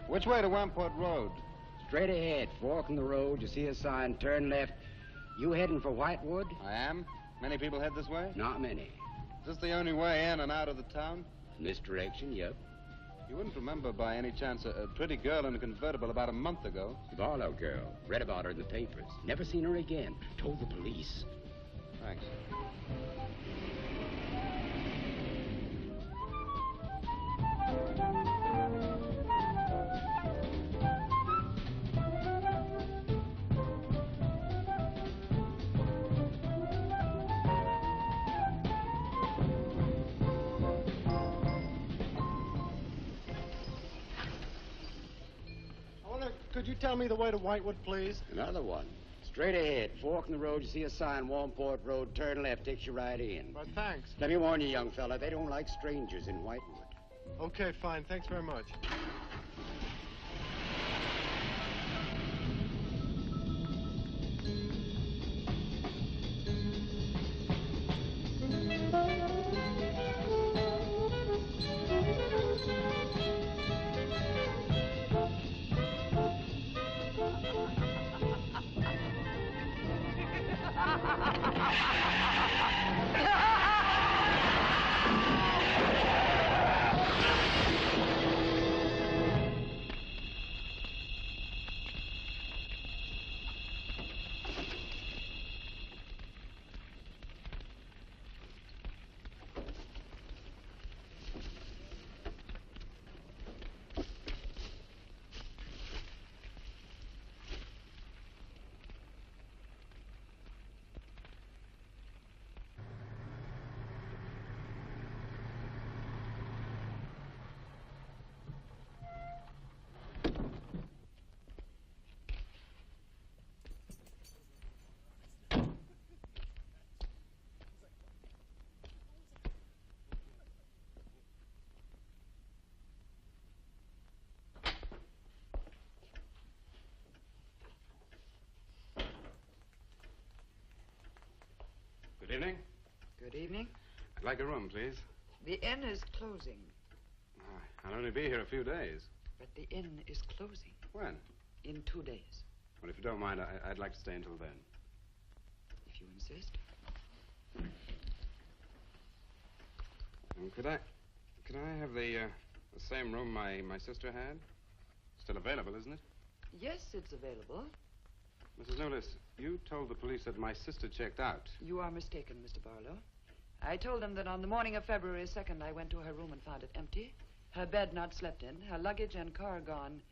Which way to Wamport Road? Straight ahead. Fork in the road. You see a sign. Turn left. You heading for Whitewood? I am. Many people head this way? Not many. Is this the only way in and out of the town? In this direction, yep. You wouldn't remember by any chance a pretty girl in a convertible about a month ago? Barlow girl. Read about her in the papers. Never seen her again. Told the police. Thanks. Could you tell me the way to Whitewood, please? Another one. Straight ahead. Fork in the road, you see a sign, Warmport Road. Turn left, takes you right in. Well, thanks. Let me warn you, young fella, they don't like strangers in Whitewood. Okay, fine. Thanks very much. Good evening. Good evening. I'd like a room, please. The inn is closing. I'll only be here a few days. But the inn is closing. When? In 2 days. Well, if you don't mind, I'd like to stay until then. If you insist. Could I have the same room my sister had? Still available, isn't it? Yes, it's available. Mrs. Nulis, you told the police that my sister checked out. You are mistaken, Mr. Barlow. I told them that on the morning of February 2nd, I went to her room and found it empty, her bed not slept in, her luggage and car gone,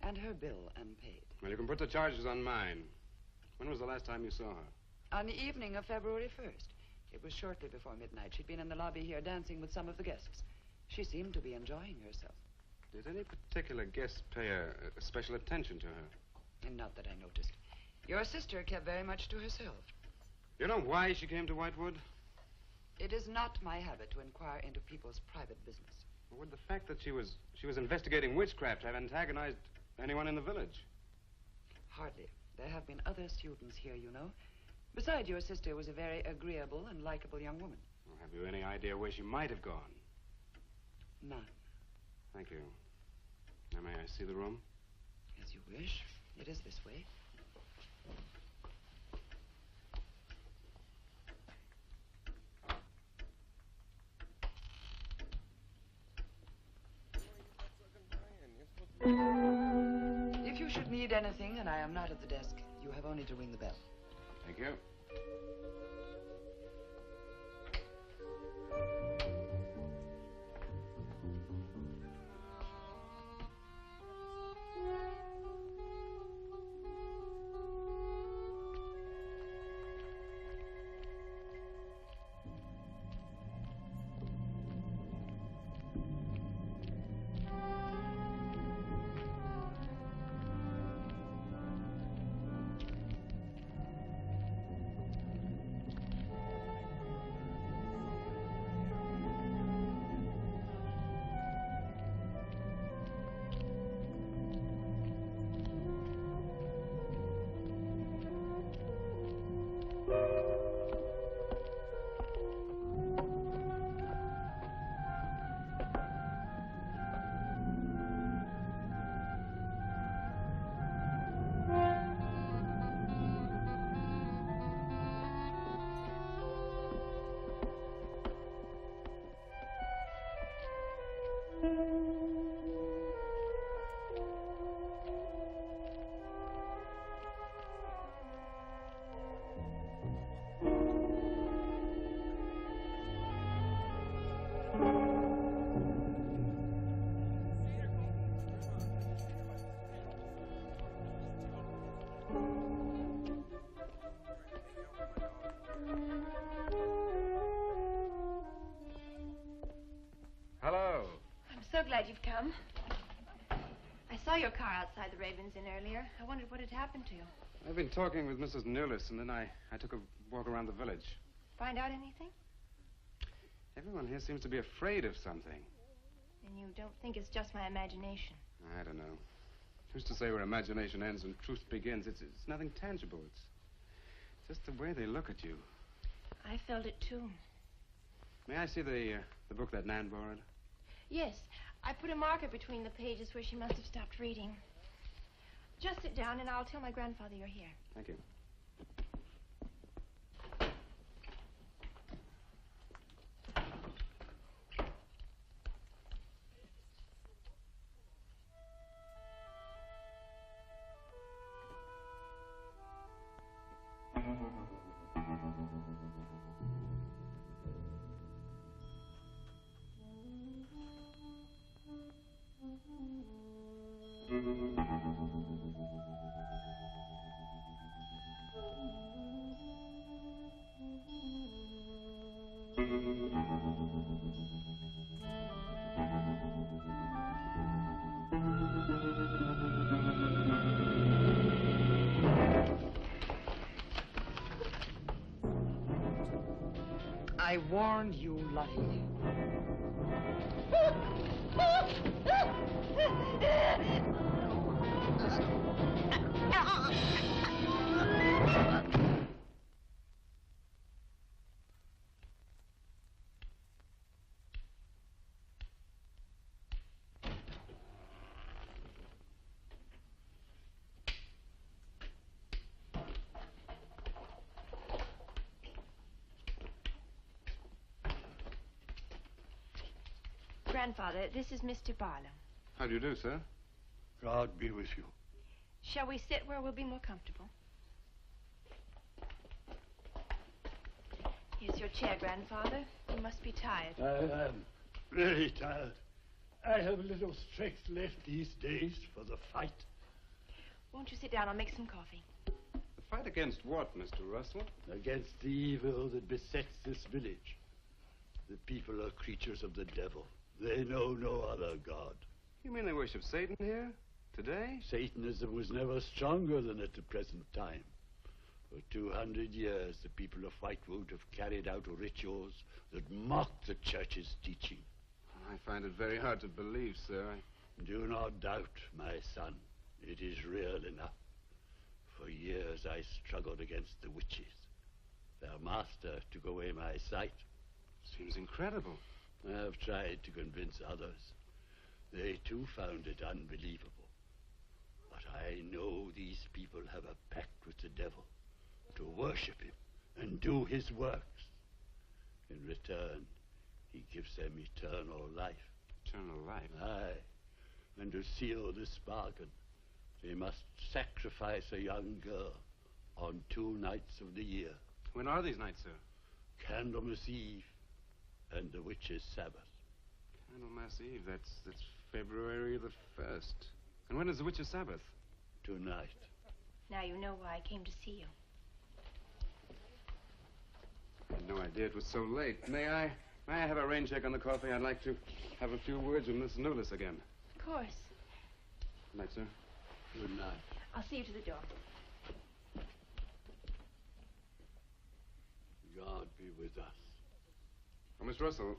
and her bill unpaid. Well, you can put the charges on mine. When was the last time you saw her? On the evening of February 1st. It was shortly before midnight. She'd been in the lobby here dancing with some of the guests. She seemed to be enjoying herself. Did any particular guest pay a special attention to her? And not that I noticed. Your sister kept very much to herself. You know why she came to Whitewood? It is not my habit to inquire into people's private business. Well, would the fact that she was investigating witchcraft have antagonized anyone in the village? Hardly. There have been other students here, you know. Besides, your sister was a very agreeable and likable young woman. Well, have you any idea where she might have gone? None. Thank you. Now, may I see the room? As you wish. It is this way. If you should need anything and I am not at the desk, you have only to ring the bell. Thank you. glad you've come. I saw your car outside the Ravens Inn earlier. I wondered what had happened to you. I've been talking with Mrs. Newless, and then I took a walk around the village. Find out anything? Everyone here seems to be afraid of something. And you don't think it's just my imagination? I don't know. Who's to say where imagination ends and truth begins? It's nothing tangible. It's just the way they look at you. I felt it too. May I see the book that Nan borrowed? Yes, I put a marker between the pages where she must have stopped reading. Just sit down and I'll tell my grandfather you're here. Thank you. I warned you, Lottie. Grandfather, this is Mr. Barlow. How do you do, sir? God be with you. Shall we sit where we'll be more comfortable? Here's your chair, Grandfather. You must be tired. I am really tired. I have little strength left these days for the fight. Won't you sit down? I'll make some coffee. The fight against what, Mr. Russell? Against the evil that besets this village. The people are creatures of the devil. They know no other god. You mean they worship Satan here? Today? Satanism was never stronger than at the present time. For 200 years, the people of Whitewood have carried out rituals that mock the church's teaching. I find it very hard to believe, sir. Do not doubt, my son. It is real enough. For years, I struggled against the witches. Their master took away my sight. Seems incredible. I have tried to convince others. They too found it unbelievable. But I know these people have a pact with the devil to worship him and do his works. In return, he gives them eternal life. Eternal life? Aye. And to seal this bargain, they must sacrifice a young girl on 2 nights of the year. When are these nights, sir? Candlemas Eve and the witch's Sabbath. Candlemas Eve, that's February the 1st. And when is the witch's Sabbath? Tonight. Now you know why I came to see you. I had no idea it was so late. May I have a rain check on the coffee? I'd like to have a few words with Miss Newless again. Of course. Good night, sir. Good night. I'll see you to the door. God be with us. Oh, Miss Russell,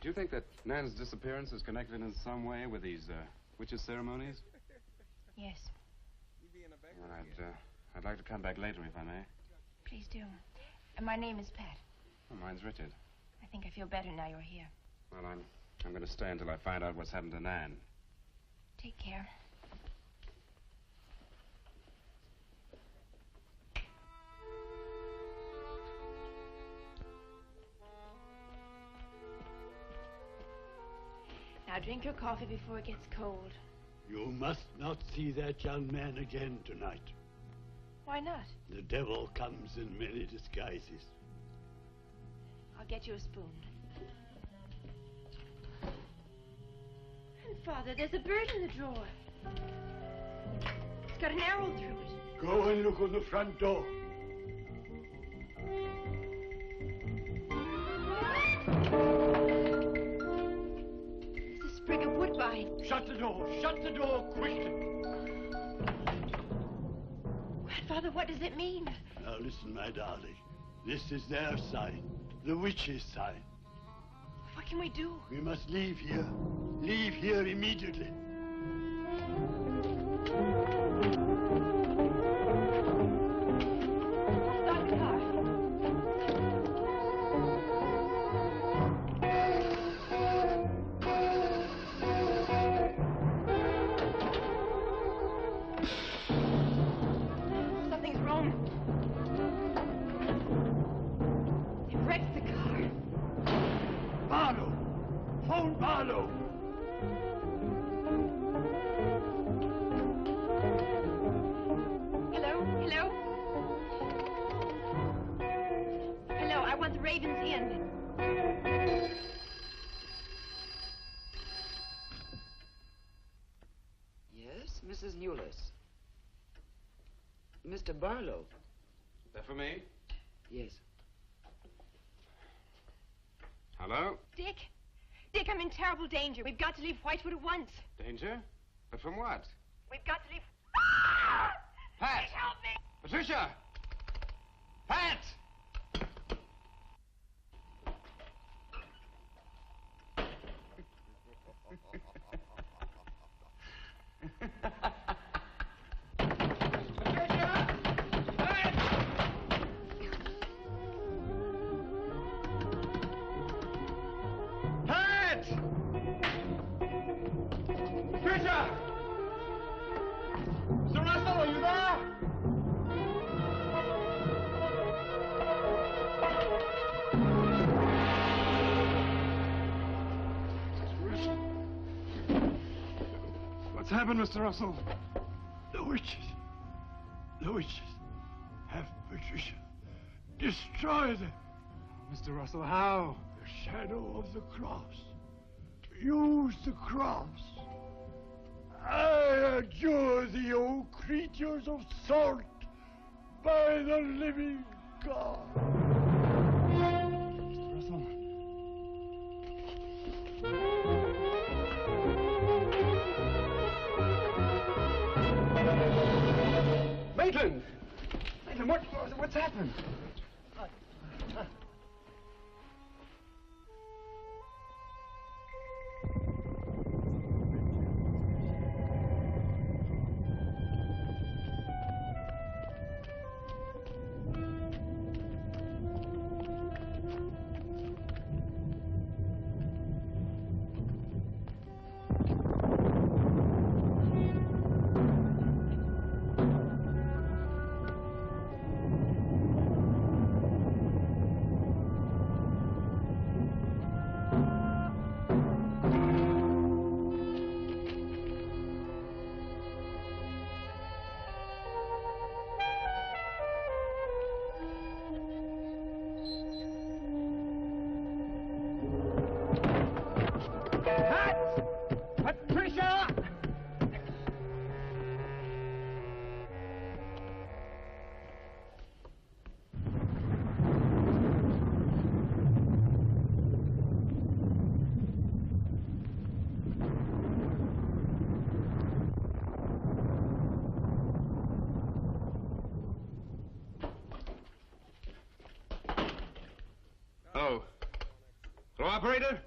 do you think that Nan's disappearance is connected in some way with these witches' ceremonies? Yes. Well, I'd like to come back later if I may. Please do. And my name is Pat. Oh, mine's Richard. I think I feel better now you're here. Well, I'm going to stay until I find out what's happened to Nan. Take care. Now drink your coffee before it gets cold. You must not see that young man again tonight. Why not? The devil comes in many disguises. I'll get you a spoon. Grandfather, there's a bird in the drawer. It's got an arrow through it. Go and look on the front door. There's a sprig of woodbine. inside. Shut the door! Shut the door, quickly! Grandfather, what does it mean? Now listen, my darling. This is their sign. The witch's sign. What can we do? We must leave here. Leave here immediately. Stop the car. Something's wrong. It wrecked the car. Barlow! Phone Barlow! Hello? Hello? Hello, I want the Raven's Inn. Yes, Mrs. Newless. Mr. Barlow. That for me? Yes. Hello? Dick? Dick, I'm in terrible danger. We've got to leave Whitewood at once. Danger? But from what? We've got to leave... Pat! Dick, help me! Patricia! Pat! Pat! Patricia! Mr. Russell, are you there? What's happened, Mr. Russell? The witches have Patricia. Destroy them. Mr. Russell, how? The shadow of the cross. Use the cross. I adjure thee, O creatures of salt, by the living God. Mr. Russell. Maitland! Maitland, what's happened? Patricia! Oh. Hello, operator?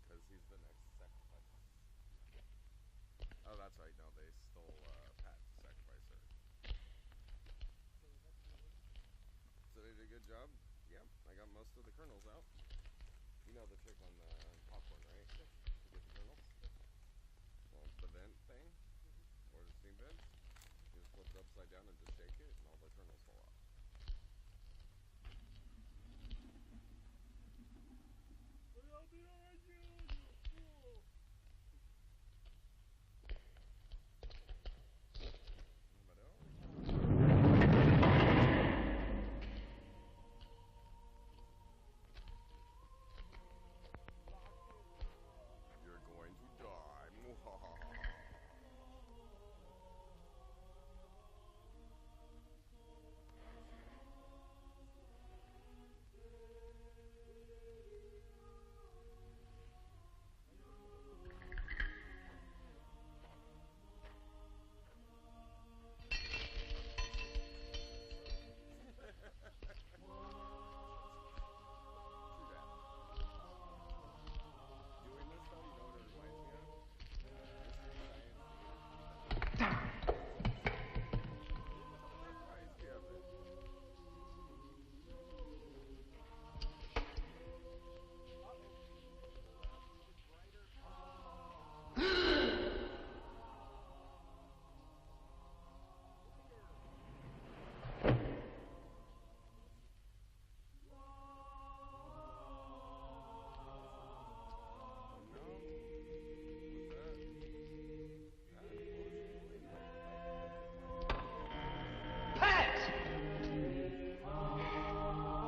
Because he's the next sacrifice. Oh, that's right. No, they stole Pat to sacrifice her. So they did a good job? Yep, I got most of the kernels out. You know the trick on the popcorn, right? To get the kernels? it upside down and just shake it, and all the kernels fall off. You're going to die. Doing this though, you know what it reminds me of?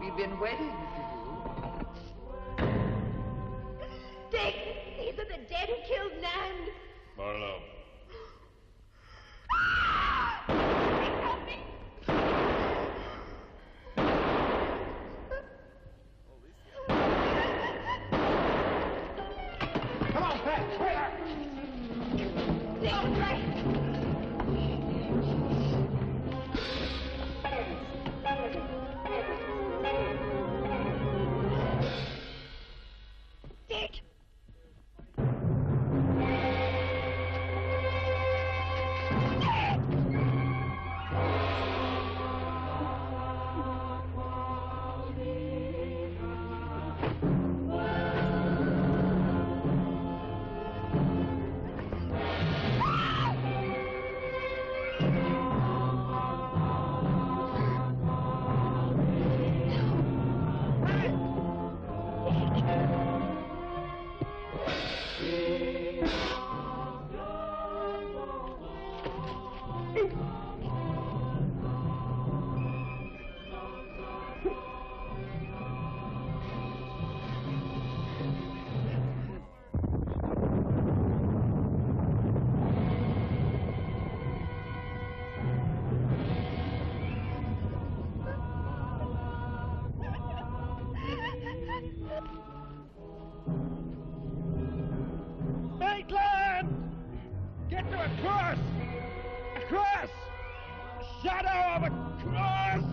We've been waiting for you. Dick, these are the dead who killed Nan. Marlowe. Help me. Come on, Pat! Quick! Dick, right. Dick! Maitland! Get to a cross! A cross! Shadow of a cross!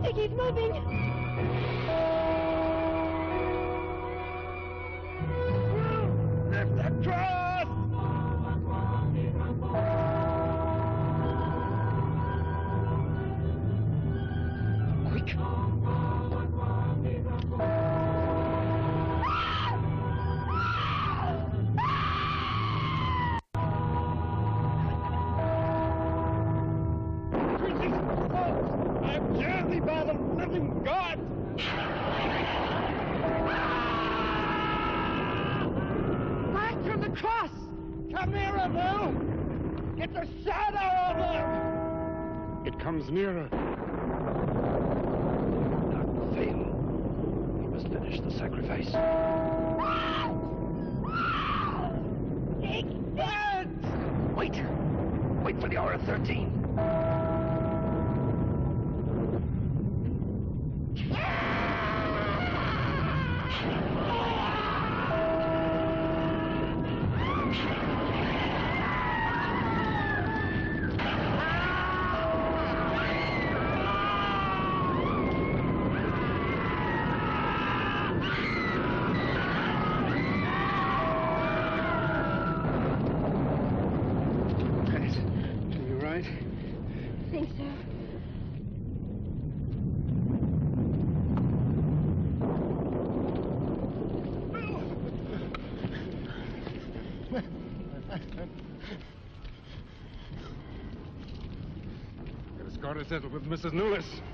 Dick, he's moving. Lift the cross! Quick! I abjure thee by the living God! Back from the cross! Come nearer, Bill! Get the shadow of him! It comes nearer. Not fail. We must finish the sacrifice. Dick! Wait! Wait for the hour of 13. already settled with Mrs. Newless.